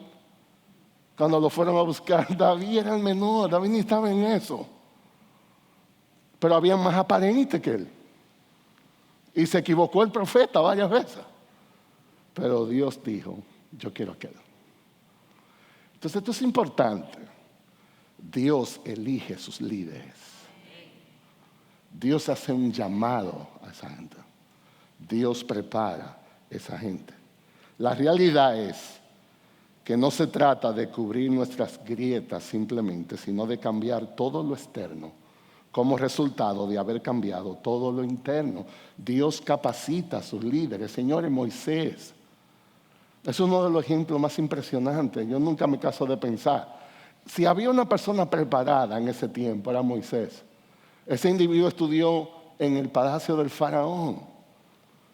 Cuando lo fueron a buscar, David era el menor, David ni estaba en eso. Pero había más aparente que él. Y se equivocó el profeta varias veces. Pero Dios dijo, yo quiero aquel. Entonces esto es importante. Dios elige sus líderes. Dios hace un llamado a esa gente. Dios prepara a esa gente. La realidad es que no se trata de cubrir nuestras grietas simplemente, sino de cambiar todo lo externo como resultado de haber cambiado todo lo interno. Dios capacita a sus líderes. Señores, Moisés es uno de los ejemplos más impresionantes. Yo nunca me canso de pensar. Si había una persona preparada en ese tiempo, era Moisés. Ese individuo estudió en el palacio del faraón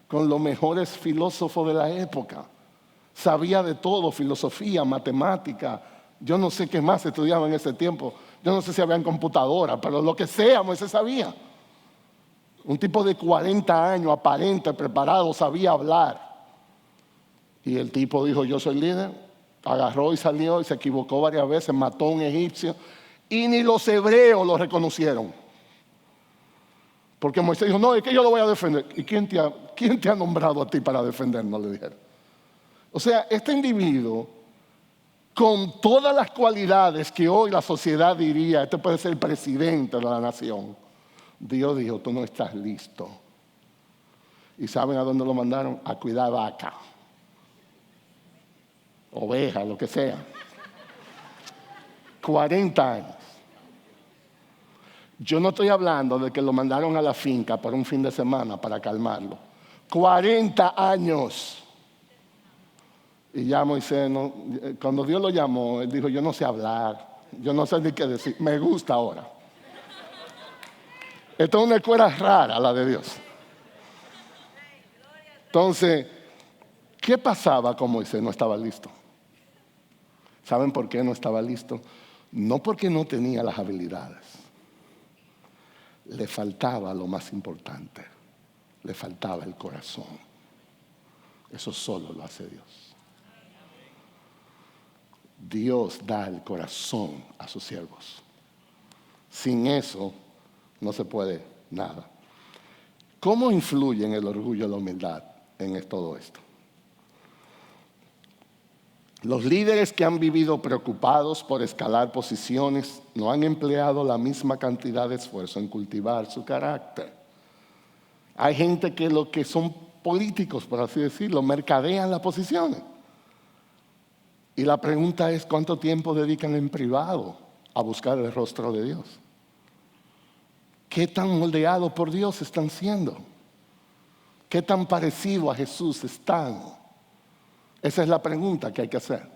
con los mejores filósofos de la época. Sabía de todo, filosofía, matemática. Yo no sé qué más estudiaba en ese tiempo. Yo no sé si habían computadora, pero lo que sea, Moisés sabía. Un tipo de 40 años, aparente, preparado, sabía hablar. Y el tipo dijo, yo soy líder. Agarró y salió y se equivocó varias veces, mató a un egipcio. Y ni los hebreos lo reconocieron. Porque Moisés dijo, no, es que yo lo voy a defender. ¿Y quién te ha nombrado a ti para defendernos? Le dijeron. O sea, este individuo, con todas las cualidades que hoy la sociedad diría, este puede ser el presidente de la nación. Dios dijo, tú no estás listo. ¿Y saben a dónde lo mandaron? A cuidar vaca. oveja, lo que sea. 40 años. Yo no estoy hablando de que lo mandaron a la finca por un fin de semana para calmarlo. 40 años. Y ya Moisés, cuando Dios lo llamó, él dijo, yo no sé hablar, yo no sé ni qué decir, me gusta ahora. Esto es una escuela rara, la de Dios. Entonces, ¿qué pasaba con Moisés? No estaba listo. ¿Saben por qué no estaba listo? No porque no tenía las habilidades. Le faltaba lo más importante. Le faltaba el corazón. Eso solo lo hace Dios. Dios da el corazón a sus siervos. Sin eso no se puede nada. ¿Cómo influyen el orgullo y la humildad en todo esto? Los líderes que han vivido preocupados por escalar posiciones no han empleado la misma cantidad de esfuerzo en cultivar su carácter. Hay gente que lo que son políticos, por así decirlo, mercadean las posiciones. Y la pregunta es, ¿cuánto tiempo dedican en privado a buscar el rostro de Dios? ¿Qué tan moldeados por Dios están siendo? ¿Qué tan parecido a Jesús están? Esa es la pregunta que hay que hacer.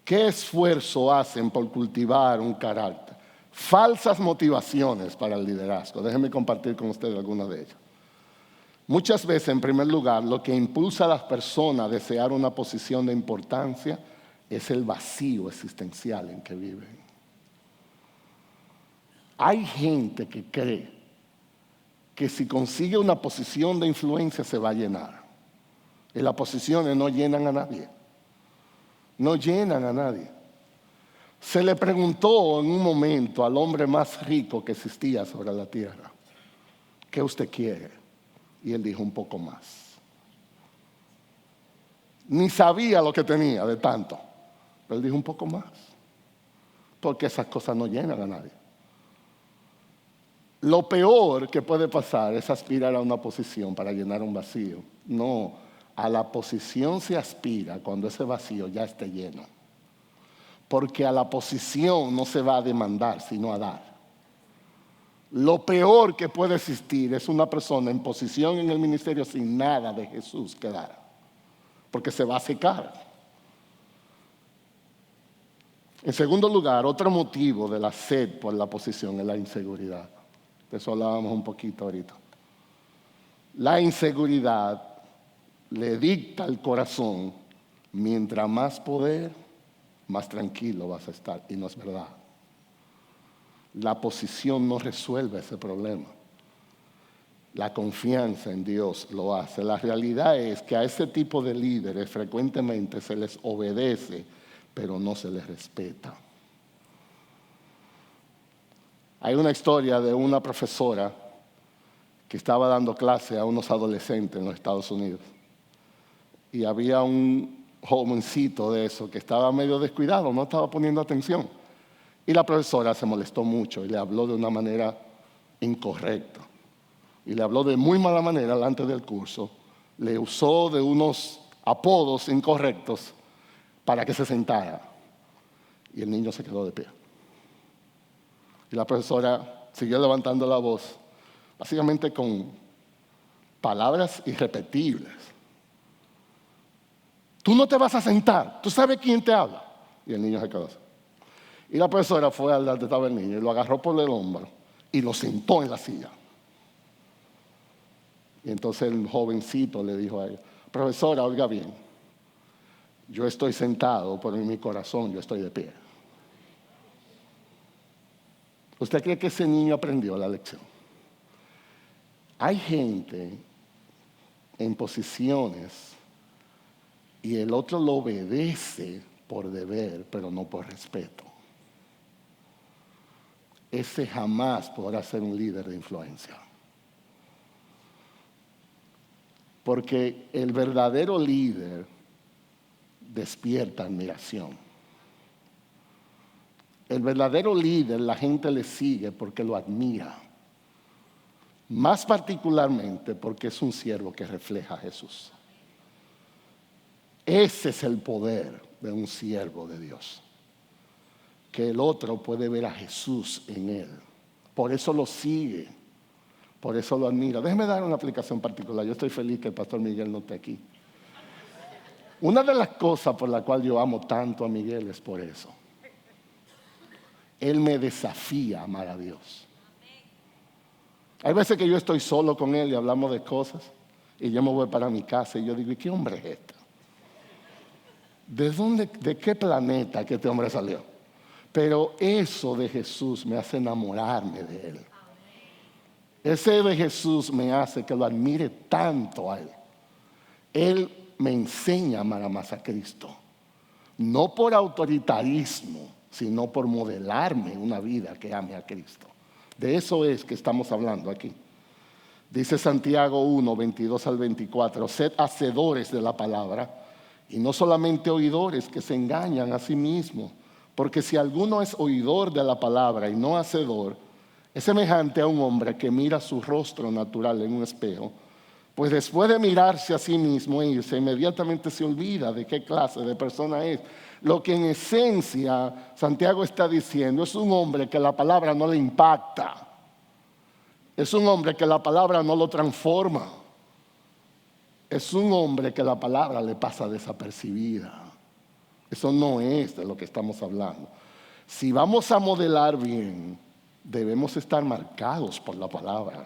¿Qué esfuerzo hacen por cultivar un carácter? Falsas motivaciones para el liderazgo. Déjenme compartir con ustedes algunas de ellas. Muchas veces, en primer lugar, lo que impulsa a las personas a desear una posición de importancia es el vacío existencial en que viven. Hay gente que cree que si consigue una posición de influencia se va a llenar. Y las posiciones no llenan a nadie. No llenan a nadie. Se le preguntó en un momento al hombre más rico que existía sobre la tierra, ¿qué usted quiere? Y él dijo, un poco más. Ni sabía lo que tenía de tanto. Pero él dijo, un poco más. Porque esas cosas no llenan a nadie. Lo peor que puede pasar es aspirar a una posición para llenar un vacío. No, a la posición se aspira cuando ese vacío ya esté lleno. Porque a la posición no se va a demandar, sino a dar. Lo peor que puede existir es una persona en posición en el ministerio sin nada de Jesús que dar. Porque se va a secar. En segundo lugar, otro motivo de la sed por la posición es la inseguridad. De eso hablábamos un poquito ahorita. La inseguridad le dicta al corazón, mientras más poder, más tranquilo vas a estar. Y no es verdad. La posición no resuelve ese problema. La confianza en Dios lo hace. La realidad es que a ese tipo de líderes frecuentemente se les obedece, pero no se les respeta. Hay una historia de una profesora que estaba dando clase a unos adolescentes en los Estados Unidos. Y había un jovencito de eso que estaba medio descuidado, no estaba poniendo atención. Y la profesora se molestó mucho y le habló de una manera incorrecta. Y le habló de muy mala manera delante del curso. Le usó de unos apodos incorrectos para que se sentara. Y el niño se quedó de pie. Y la profesora siguió levantando la voz, básicamente con palabras irrepetibles. Tú no te vas a sentar, tú sabes quién te habla. Y el niño se quedó así. Y la profesora fue al donde estaba el niño y lo agarró por el hombro y lo sentó en la silla. Y entonces el jovencito le dijo a ella, profesora, oiga bien, yo estoy sentado, pero en mi corazón yo estoy de pie. ¿Usted cree que ese niño aprendió la lección? Hay gente en posiciones y el otro lo obedece por deber, pero no por respeto. Ese jamás podrá ser un líder de influencia. Porque el verdadero líder despierta admiración. El verdadero líder, la gente le sigue porque lo admira. Más particularmente porque es un siervo que refleja a Jesús. Ese es el poder de un siervo de Dios, que el otro puede ver a Jesús en él. Por eso lo sigue, por eso lo admira. Déjeme dar una aplicación particular. Yo estoy feliz que el pastor Miguel no esté aquí. Una de las cosas por la cual yo amo tanto a Miguel es por eso. Él me desafía a amar a Dios. Hay veces que yo estoy solo con él y hablamos de cosas y yo me voy para mi casa y yo digo, ¿y qué hombre es este? ¿De dónde, de qué planeta que este hombre salió? Pero eso de Jesús me hace enamorarme de él. Ese de Jesús me hace que lo admire tanto a él. Él me enseña a amar más a Cristo. No por autoritarismo, sino por modelarme una vida que ame a Cristo. De eso es que estamos hablando aquí. Dice Santiago 1, 22 al 24, sed hacedores de la palabra y no solamente oidores que se engañan a sí mismos, porque si alguno es oidor de la palabra y no hacedor, es semejante a un hombre que mira su rostro natural en un espejo, pues después de mirarse a sí mismo e irse, inmediatamente se olvida de qué clase de persona es. Lo que en esencia Santiago está diciendo es un hombre que la palabra no le impacta. Es un hombre que la palabra no lo transforma. Es un hombre que la palabra le pasa desapercibida. Eso no es de lo que estamos hablando. Si vamos a modelar bien, debemos estar marcados por la palabra.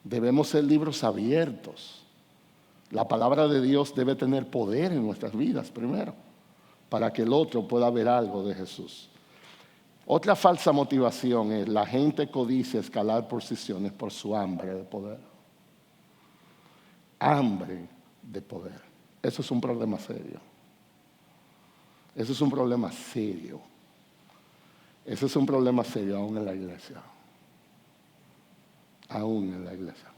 Debemos ser libros abiertos. La palabra de Dios debe tener poder en nuestras vidas primero, para que el otro pueda ver algo de Jesús. Otra falsa motivación es la gente codicia escalar posiciones por su hambre de poder. Hambre de poder. Eso es un problema serio. Eso es un problema serio. Eso es un problema serio aún en la iglesia. Aún en la iglesia.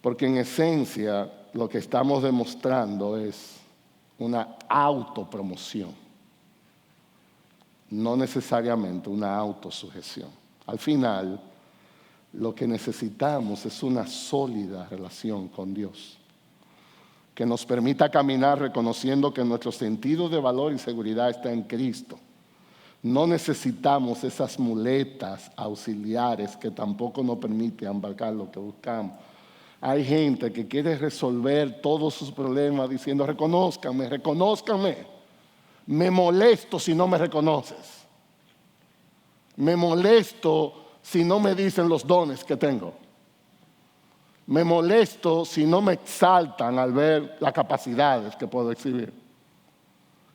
Porque en esencia lo que estamos demostrando es una autopromoción, no necesariamente una autosujeción. Al final, lo que necesitamos es una sólida relación con Dios, que nos permita caminar reconociendo que nuestro sentido de valor y seguridad está en Cristo. No necesitamos esas muletas auxiliares que tampoco nos permiten abarcar lo que buscamos. Hay gente que quiere resolver todos sus problemas diciendo, reconózcanme, reconózcanme. Me molesto si no me reconoces. Me molesto si no me dicen los dones que tengo. Me molesto si no me exaltan al ver las capacidades que puedo exhibir.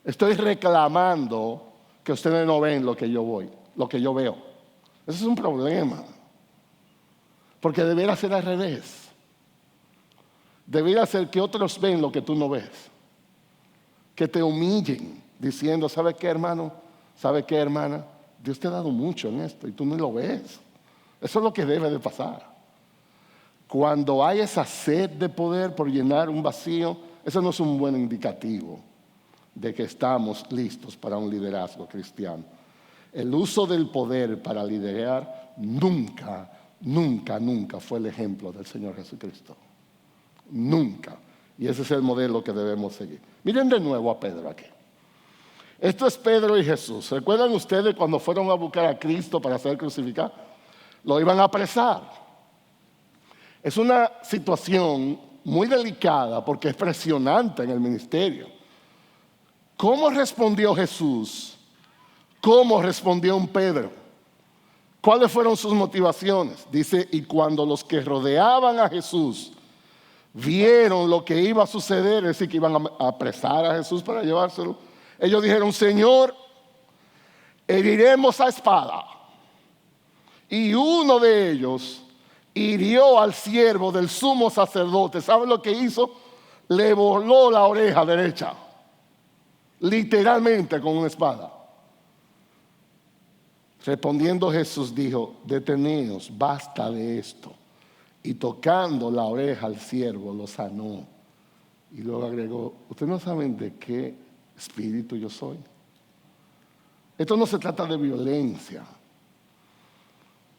Estoy reclamando que ustedes no ven lo que yo veo. Ese es un problema. Porque debería ser al revés. Debería ser que otros ven lo que tú no ves. Que te humillen diciendo, ¿sabe qué, hermano? ¿Sabe qué, hermana? Dios te ha dado mucho en esto y tú no lo ves. Eso es lo que debe de pasar. Cuando hay esa sed de poder por llenar un vacío, eso no es un buen indicativo de que estamos listos para un liderazgo cristiano. El uso del poder para liderar nunca fue el ejemplo del Señor Jesucristo. Nunca. Y ese es el modelo que debemos seguir. Miren de nuevo a Pedro aquí. Esto es Pedro y Jesús. ¿Recuerdan ustedes cuando fueron a buscar a Cristo para ser crucificado? Lo iban a apresar. Es una situación muy delicada porque es presionante en el ministerio. ¿Cómo respondió Jesús? ¿Cómo respondió un Pedro? ¿Cuáles fueron sus motivaciones? Dice, y cuando los que rodeaban a Jesús vieron lo que iba a suceder, es decir, que iban a apresar a Jesús para llevárselo, ellos dijeron, Señor, heriremos a espada. Y uno de ellos hirió al siervo del sumo sacerdote. ¿Sabe lo que hizo? Le voló la oreja derecha. Literalmente con una espada. Respondiendo Jesús dijo, deteneos, basta de esto. Y tocando la oreja al siervo lo sanó. Y luego agregó, ¿ustedes no saben de qué espíritu yo soy? Esto no se trata de violencia.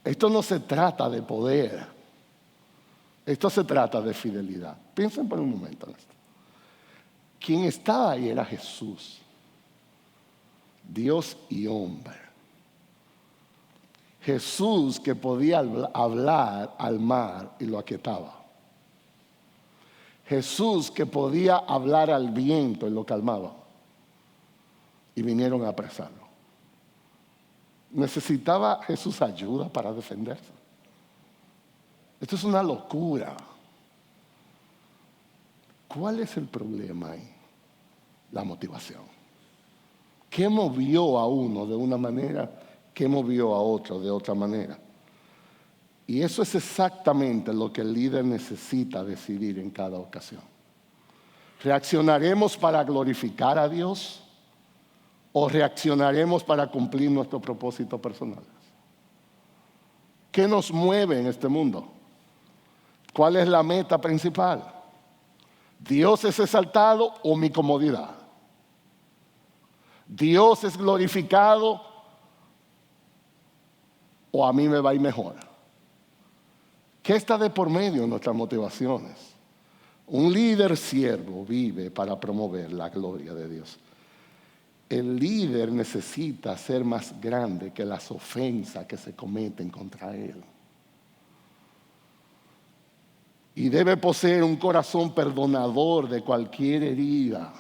Esto no se trata de poder. Esto se trata de fidelidad. Piensen por un momento en esto. Quien estaba ahí era Jesús, Dios y hombre. Jesús que podía hablar al mar y lo aquietaba. Jesús que podía hablar al viento y lo calmaba. Y vinieron a apresarlo. ¿Necesitaba Jesús ayuda para defenderse? Esto es una locura. ¿Cuál es el problema ahí? La motivación. ¿Qué movió a uno de una manera? ¿Qué movió a otro de otra manera? Y eso es exactamente lo que el líder necesita decidir en cada ocasión. ¿Reaccionaremos para glorificar a Dios o reaccionaremos para cumplir nuestros propósitos personales? ¿Qué nos mueve en este mundo? ¿Cuál es la meta principal? ¿Dios es exaltado o mi comodidad? ¿Dios es glorificado o a mí me va a ir mejor? ¿Qué está de por medio en nuestras motivaciones? Un líder siervo vive para promover la gloria de Dios. El líder necesita ser más grande que las ofensas que se cometen contra él. Y debe poseer un corazón perdonador de cualquier herida.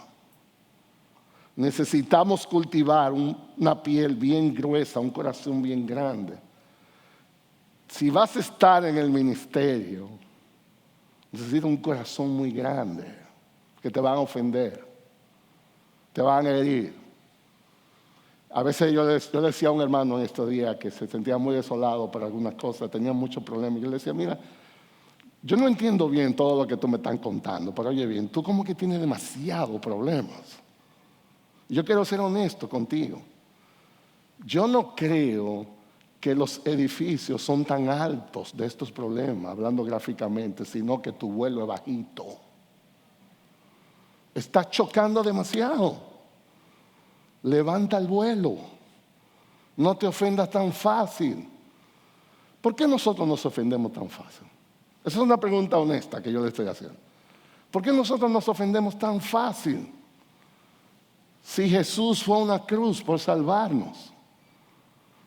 Necesitamos cultivar una piel bien gruesa, un corazón bien grande. Si vas a estar en el ministerio, necesitas un corazón muy grande, que te van a ofender, te van a herir. A veces yo decía a un hermano en estos días que se sentía muy desolado por algunas cosas, tenía muchos problemas. Yo le decía, mira, yo no entiendo bien todo lo que tú me estás contando, pero oye bien, tú como que tienes demasiados problemas. Yo quiero ser honesto contigo. Yo no creo que los edificios son tan altos de estos problemas, hablando gráficamente, sino que tu vuelo es bajito. Estás chocando demasiado. Levanta el vuelo. No te ofendas tan fácil. ¿Por qué nosotros nos ofendemos tan fácil? Esa es una pregunta honesta que yo le estoy haciendo. ¿Por qué nosotros nos ofendemos tan fácil? Si Jesús fue a una cruz por salvarnos.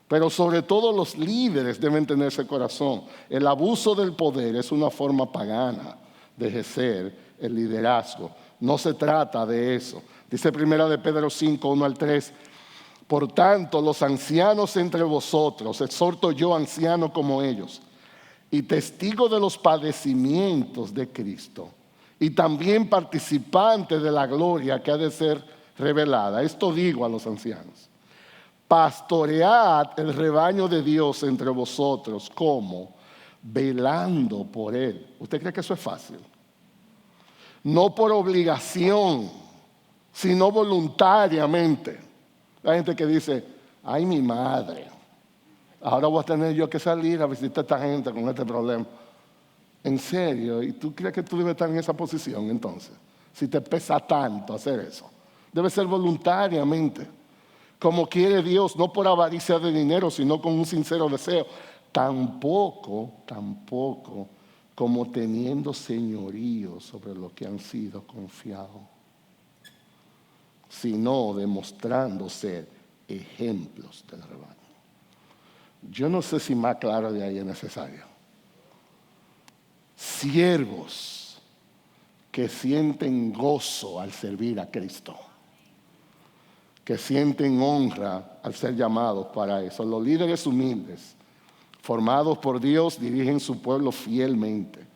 Pero sobre todo los líderes deben tener ese corazón. El abuso del poder es una forma pagana de ejercer el liderazgo. No se trata de eso. Dice 1 de Pedro 5, 1 al 3. Por tanto, los ancianos entre vosotros, exhorto yo, anciano como ellos, y testigo de los padecimientos de Cristo, y también participante de la gloria que ha de ser revelada. Esto digo a los ancianos. Pastoread el rebaño de Dios entre vosotros, ¿cómo? Velando por él. ¿Usted cree que eso es fácil? No por obligación, sino voluntariamente. Hay gente que dice, ay mi madre, ahora voy a tener yo que salir a visitar a esta gente con este problema. ¿En serio? ¿Y tú crees que tú debes estar en esa posición entonces? Si te pesa tanto hacer eso. Debe ser voluntariamente. Como quiere Dios, no por avaricia de dinero, sino con un sincero deseo. Tampoco como teniendo señorío sobre lo que han sido confiados, sino demostrando ser ejemplos del rebaño. Yo no sé si más claro de ahí es necesario. Siervos que sienten gozo al servir a Cristo, que sienten honra al ser llamados para eso. Los líderes humildes, formados por Dios, dirigen su pueblo fielmente,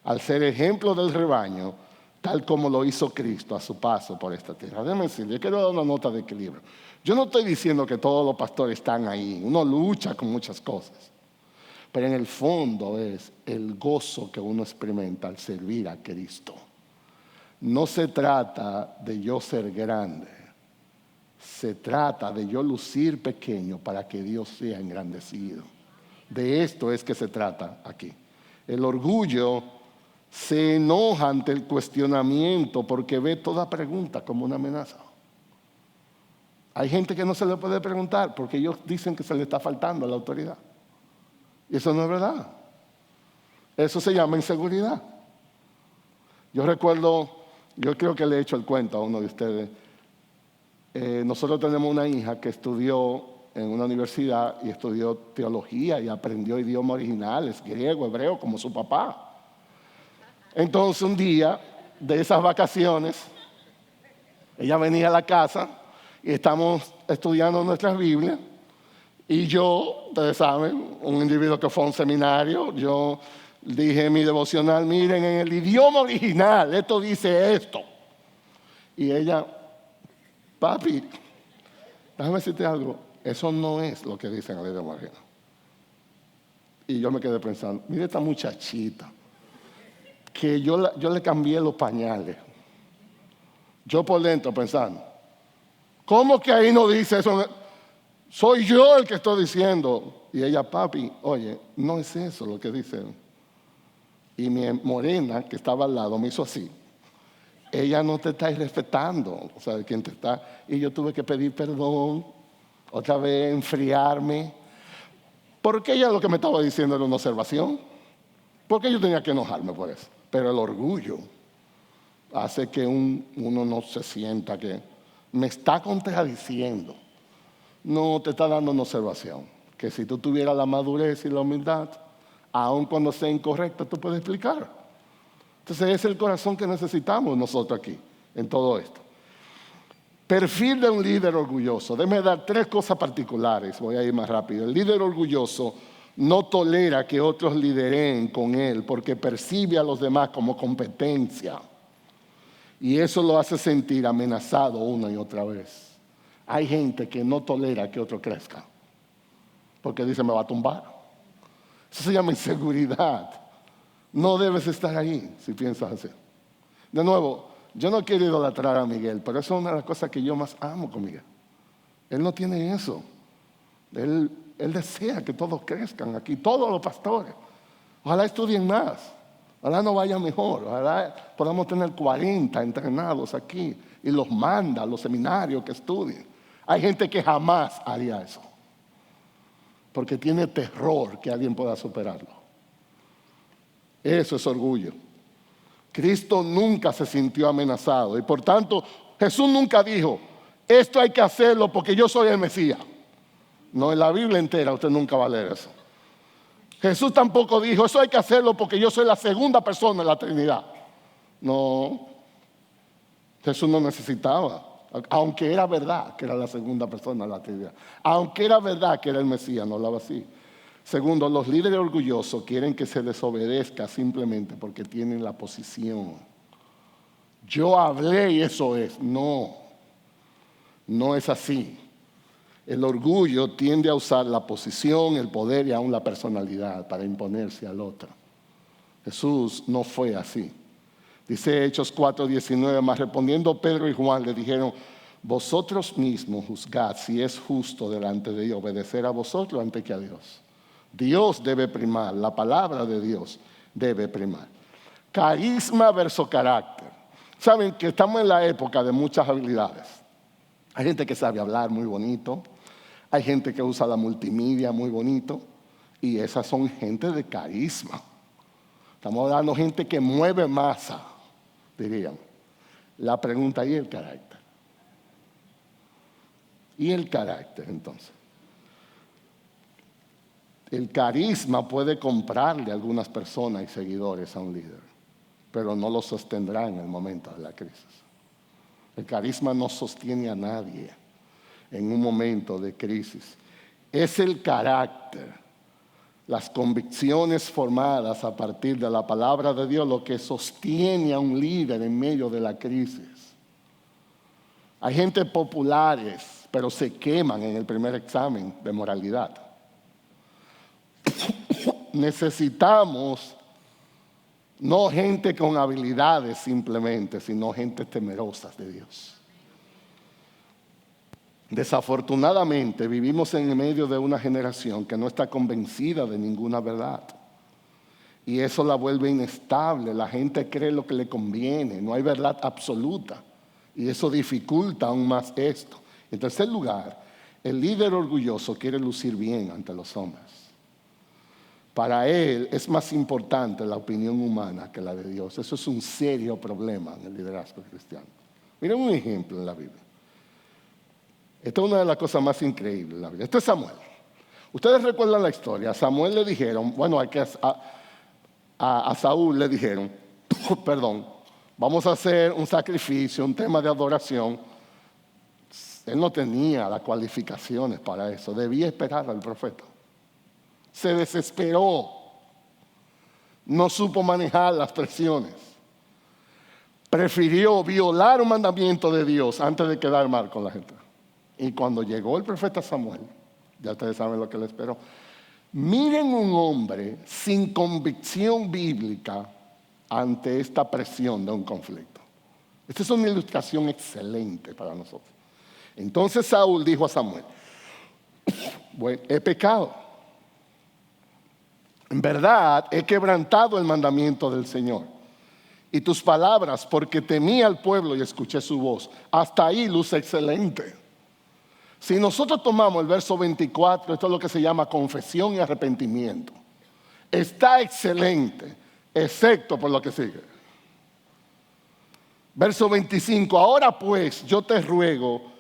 al ser ejemplo del rebaño, tal como lo hizo Cristo a su paso por esta tierra. Déjame decirle, yo quiero dar una nota de equilibrio. Yo no estoy diciendo que todos los pastores están ahí, uno lucha con muchas cosas, pero en el fondo es el gozo que uno experimenta al servir a Cristo. No se trata de yo ser grande, se trata de yo lucir pequeño para que Dios sea engrandecido. De esto es que se trata aquí. El orgullo se enoja ante el cuestionamiento porque ve toda pregunta como una amenaza. Hay gente que no se le puede preguntar porque ellos dicen que se le está faltando a la autoridad. Y eso no es verdad. Eso se llama inseguridad. Yo recuerdo Yo creo que le he hecho el cuento a uno de ustedes. Nosotros tenemos una hija que estudió en una universidad y estudió teología y aprendió idiomas originales, griego, hebreo, como su papá. Entonces un día de esas vacaciones, ella venía a la casa y estamos estudiando nuestras Biblias y yo, ustedes saben, un individuo que fue a un seminario, yo dije en mi devocional, miren, en el idioma original esto dice esto. Y ella, papi, déjame decirte algo, eso no es lo que dice en el idioma original. Y yo me quedé pensando, mire esta muchachita, que yo le cambié los pañales. Yo por dentro pensando, ¿cómo que ahí no dice eso? Soy yo el que estoy diciendo. Y ella, papi, oye, no es eso lo que dice. Y mi morena, que estaba al lado, me hizo así. Ella no te está respetando, o sea, quién te está. Y yo tuve que pedir perdón, otra vez enfriarme. Porque ella lo que me estaba diciendo era una observación. Porque yo tenía que enojarme por eso. Pero el orgullo hace que uno no se sienta que me está contradiciendo. No te está dando una observación. Que si tú tuvieras la madurez y la humildad, aun cuando sea incorrecto, tú puedes explicar. Entonces ese es el corazón que necesitamos nosotros aquí, en todo esto. Perfil de un líder orgulloso. Déjame dar 3 cosas particulares, voy a ir más rápido. El líder orgulloso no tolera que otros lideren con él porque percibe a los demás como competencia. Y eso lo hace sentir amenazado una y otra vez. Hay gente que no tolera que otro crezca porque dice me va a tumbar. Eso se llama inseguridad. No debes estar ahí si piensas así. De nuevo, yo no quiero idolatrar a Miguel, pero eso es una de las cosas que yo más amo con Miguel. Él no tiene eso. Él desea que todos crezcan aquí, todos los pastores. Ojalá estudien más, ojalá nos vaya mejor, ojalá podamos tener 40 entrenados aquí y los manda a los seminarios que estudien. Hay gente que jamás haría eso, porque tiene terror que alguien pueda superarlo. Eso es orgullo. Cristo nunca se sintió amenazado y por tanto Jesús nunca dijo, esto hay que hacerlo porque yo soy el Mesías. No, en la Biblia entera usted nunca va a leer eso. Jesús tampoco dijo, eso hay que hacerlo porque yo soy la segunda persona en la Trinidad. No, Jesús no necesitaba, aunque era verdad que era la segunda persona en la Trinidad. Aunque era verdad que era el Mesías, no hablaba así. Segundo, los líderes orgullosos quieren que se desobedezca simplemente porque tienen la posición. Yo hablé y eso es. No, no es así. El orgullo tiende a usar la posición, el poder y aún la personalidad para imponerse al otro. Jesús no fue así. Dice Hechos 4:19, más respondiendo Pedro y Juan le dijeron, vosotros mismos juzgad si es justo delante de Dios obedecer a vosotros antes que a Dios. Dios debe primar, la palabra de Dios debe primar. Carisma versus carácter. Saben que estamos en la época de muchas habilidades. Hay gente que sabe hablar muy bonito, hay gente que usa la multimedia muy bonito y esas son gente de carisma. Estamos hablando de gente que mueve masa, dirían. La pregunta, ¿y el carácter? ¿Y el carácter entonces? El carisma puede comprarle a algunas personas y seguidores a un líder, pero no lo sostendrá en el momento de la crisis. El carisma no sostiene a nadie en un momento de crisis. Es el carácter, las convicciones formadas a partir de la palabra de Dios lo que sostiene a un líder en medio de la crisis. Hay gente populares, pero se queman en el primer examen de moralidad. Necesitamos no gente con habilidades simplemente, sino gente temerosa de Dios. Desafortunadamente vivimos en medio de una generación que no está convencida de ninguna verdad. Y eso la vuelve inestable. La gente cree lo que le conviene. No hay verdad absoluta. Y eso dificulta aún más esto. En tercer lugar, el líder orgulloso quiere lucir bien ante los hombres. Para él es más importante la opinión humana que la de Dios. Eso es un serio problema en el liderazgo cristiano. Miren un ejemplo en la Biblia. Esta es una de las cosas más increíbles de la Biblia. Esto es Samuel. Ustedes recuerdan la historia. A Samuel le dijeron, a Saúl le dijeron, perdón, vamos a hacer un sacrificio, un tema de adoración. Él no tenía las cualificaciones para eso. Debía esperar al profeta. Se desesperó. No supo manejar las presiones. Prefirió violar un mandamiento de Dios antes de quedar mal con la gente. Y cuando llegó el profeta Samuel, ya ustedes saben lo que le esperó. Miren un hombre sin convicción bíblica ante esta presión de un conflicto. Esta es una ilustración excelente para nosotros. Entonces Saúl dijo a Samuel, bueno, he pecado. En verdad he quebrantado el mandamiento del Señor y tus palabras, porque temí al pueblo y escuché su voz. Hasta ahí luce excelente. Si nosotros tomamos el verso 24, esto es lo que se llama confesión y arrepentimiento. Está excelente, excepto por lo que sigue. Verso 25, ahora pues yo te ruego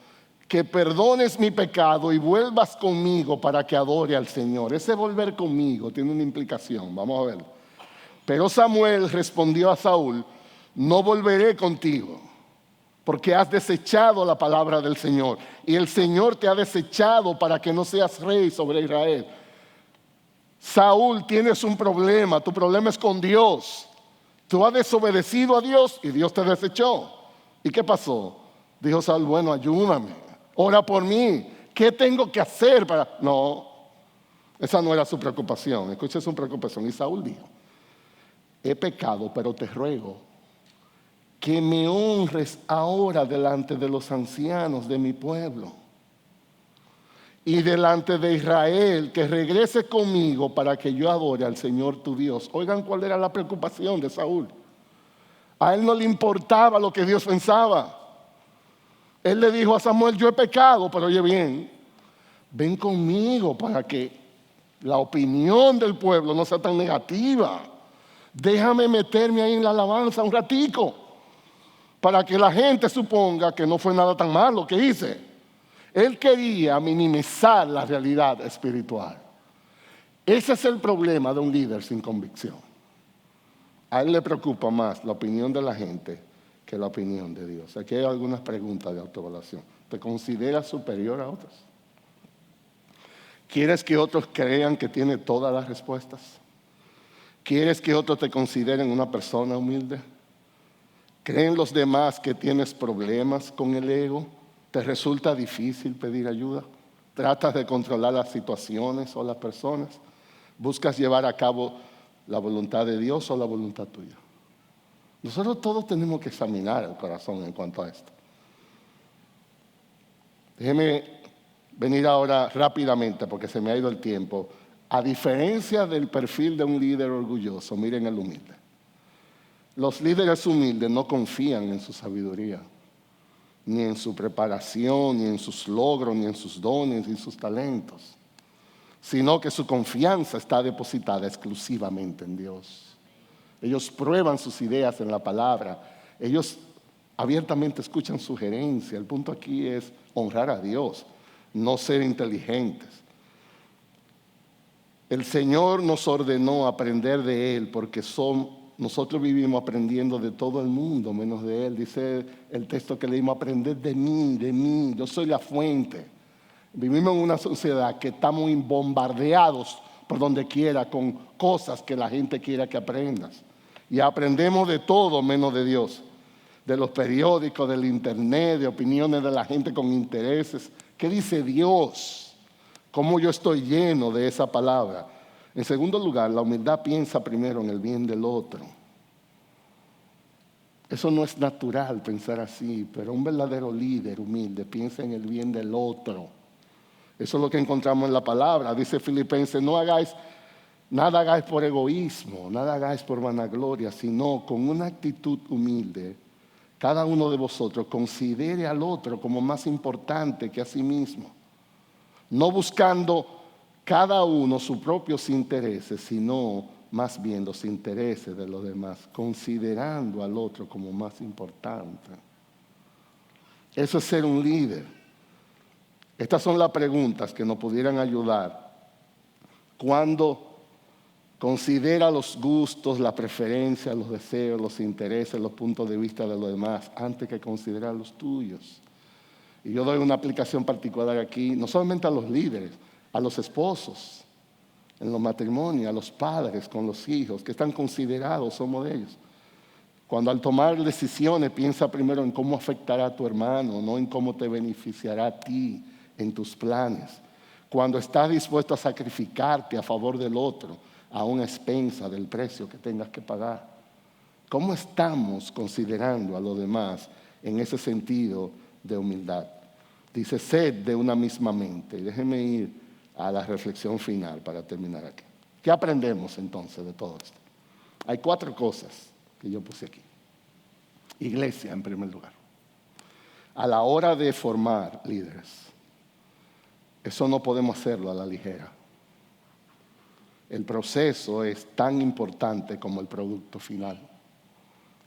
que perdones mi pecado y vuelvas conmigo para que adore al Señor. Ese volver conmigo tiene una implicación, vamos a verlo. Pero Samuel respondió a Saúl, no volveré contigo, porque has desechado la palabra del Señor, y el Señor te ha desechado para que no seas rey sobre Israel. Saúl, tienes un problema, tu problema es con Dios. Tú has desobedecido a Dios y Dios te desechó. ¿Y qué pasó? Dijo Saúl, bueno, ayúdame, ora por mí. ¿Qué tengo que hacer para...? No, esa no era su preocupación. Escucha su preocupación. Y Saúl dijo, he pecado, pero te ruego que me honres ahora delante de los ancianos de mi pueblo y delante de Israel, que regrese conmigo para que yo adore al Señor tu Dios. Oigan cuál era la preocupación de Saúl. A él no le importaba lo que Dios pensaba. Él le dijo a Samuel, yo he pecado, pero oye bien, ven conmigo para que la opinión del pueblo no sea tan negativa. Déjame meterme ahí en la alabanza un ratico, para que la gente suponga que no fue nada tan malo que hice. Él quería minimizar la realidad espiritual. Ese es el problema de un líder sin convicción. A él le preocupa más la opinión de la gente que la opinión de Dios. Aquí hay algunas preguntas de autoevaluación. ¿Te consideras superior a otros? ¿Quieres que otros crean que tiene todas las respuestas? ¿Quieres que otros te consideren una persona humilde? ¿Creen los demás que tienes problemas con el ego? ¿Te resulta difícil pedir ayuda? ¿Tratas de controlar las situaciones o las personas? ¿Buscas llevar a cabo la voluntad de Dios o la voluntad tuya? Nosotros todos tenemos que examinar el corazón en cuanto a esto. Déjeme venir ahora rápidamente porque se me ha ido el tiempo. A diferencia del perfil de un líder orgulloso, miren el humilde. Los líderes humildes no confían en su sabiduría, ni en su preparación, ni en sus logros, ni en sus dones, ni en sus talentos, sino que su confianza está depositada exclusivamente en Dios. Ellos prueban sus ideas en la palabra, ellos abiertamente escuchan sugerencias. El punto aquí es honrar a Dios, no ser inteligentes. El Señor nos ordenó aprender de Él porque nosotros vivimos aprendiendo de todo el mundo, menos de Él. Dice el texto que leímos, aprender de mí, yo soy la fuente. Vivimos en una sociedad que estamos bombardeados por donde quiera con cosas que la gente quiera que aprendas. Y aprendemos de todo menos de Dios. De los periódicos, del internet, de opiniones de la gente con intereses. ¿Qué dice Dios? ¿Cómo yo estoy lleno de esa palabra? En segundo lugar, la humildad piensa primero en el bien del otro. Eso no es natural pensar así, pero un verdadero líder humilde piensa en el bien del otro. Eso es lo que encontramos en la palabra. Dice Filipenses, nada hagáis por egoísmo, nada hagáis por vanagloria, sino con una actitud humilde. Cada uno de vosotros considere al otro como más importante que a sí mismo, no buscando cada uno sus propios intereses, sino más bien los intereses de los demás, considerando al otro como más importante. Eso es ser un líder. Estas son las preguntas que nos pudieran ayudar cuando considera los gustos, la preferencia, los deseos, los intereses, los puntos de vista de los demás, antes que considerar los tuyos. Y yo doy una aplicación particular aquí, no solamente a los líderes, a los esposos, en los matrimonios, a los padres con los hijos, que están considerados, somos de ellos. Cuando al tomar decisiones, piensa primero en cómo afectará a tu hermano, no en cómo te beneficiará a ti en tus planes. Cuando estás dispuesto a sacrificarte a favor del otro, a una expensa del precio que tengas que pagar. ¿Cómo estamos considerando a los demás en ese sentido de humildad? Dice, sed de una misma mente. Y déjenme ir a la reflexión final para terminar aquí. ¿Qué aprendemos entonces de todo esto? Hay 4 cosas que yo puse aquí. Iglesia, en primer lugar. A la hora de formar líderes, eso no podemos hacerlo a la ligera. El proceso es tan importante como el producto final.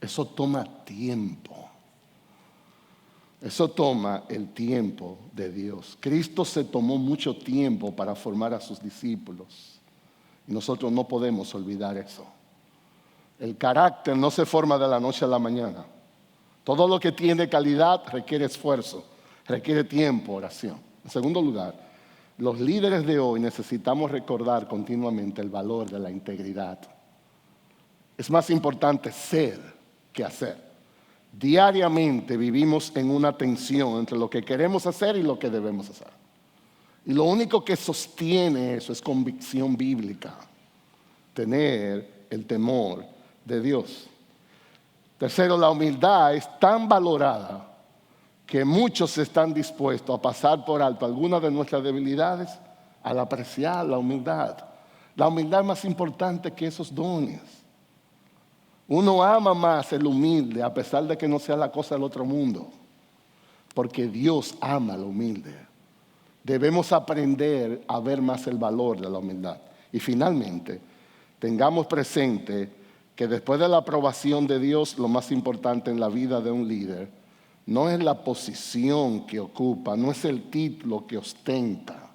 Eso toma tiempo. Eso toma el tiempo de Dios. Cristo se tomó mucho tiempo para formar a sus discípulos. Y nosotros no podemos olvidar eso. El carácter no se forma de la noche a la mañana. Todo lo que tiene calidad requiere esfuerzo, requiere tiempo, oración. En segundo lugar, los líderes de hoy necesitamos recordar continuamente el valor de la integridad. Es más importante ser que hacer. Diariamente vivimos en una tensión entre lo que queremos hacer y lo que debemos hacer. Y lo único que sostiene eso es convicción bíblica. Tener el temor de Dios. Tercero, la humildad es tan valorada que muchos están dispuestos a pasar por alto algunas de nuestras debilidades al apreciar la humildad. La humildad es más importante que esos dones. Uno ama más el humilde a pesar de que no sea la cosa del otro mundo, porque Dios ama al humilde. Debemos aprender a ver más el valor de la humildad. Y finalmente, tengamos presente que después de la aprobación de Dios, lo más importante en la vida de un líder no es la posición que ocupa, no es el título que ostenta.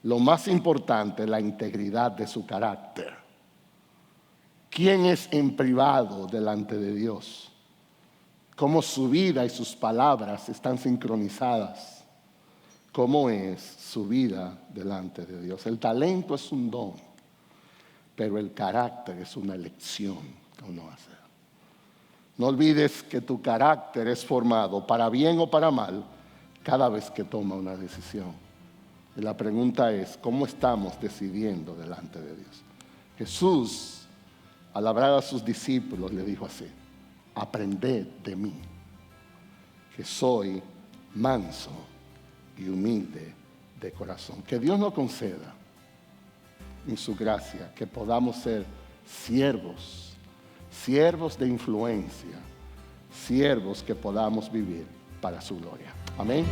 Lo más importante es la integridad de su carácter. ¿Quién es en privado delante de Dios? ¿Cómo su vida y sus palabras están sincronizadas? ¿Cómo es su vida delante de Dios? El talento es un don, pero el carácter es una elección que uno hace. No olvides que tu carácter es formado para bien o para mal cada vez que toma una decisión. Y la pregunta es, ¿cómo estamos decidiendo delante de Dios? Jesús, al hablar a sus discípulos, le dijo así: aprended de mí, que soy manso y humilde de corazón. Que Dios nos conceda en su gracia que podamos ser siervos de influencia, siervos que podamos vivir para su gloria. Amén.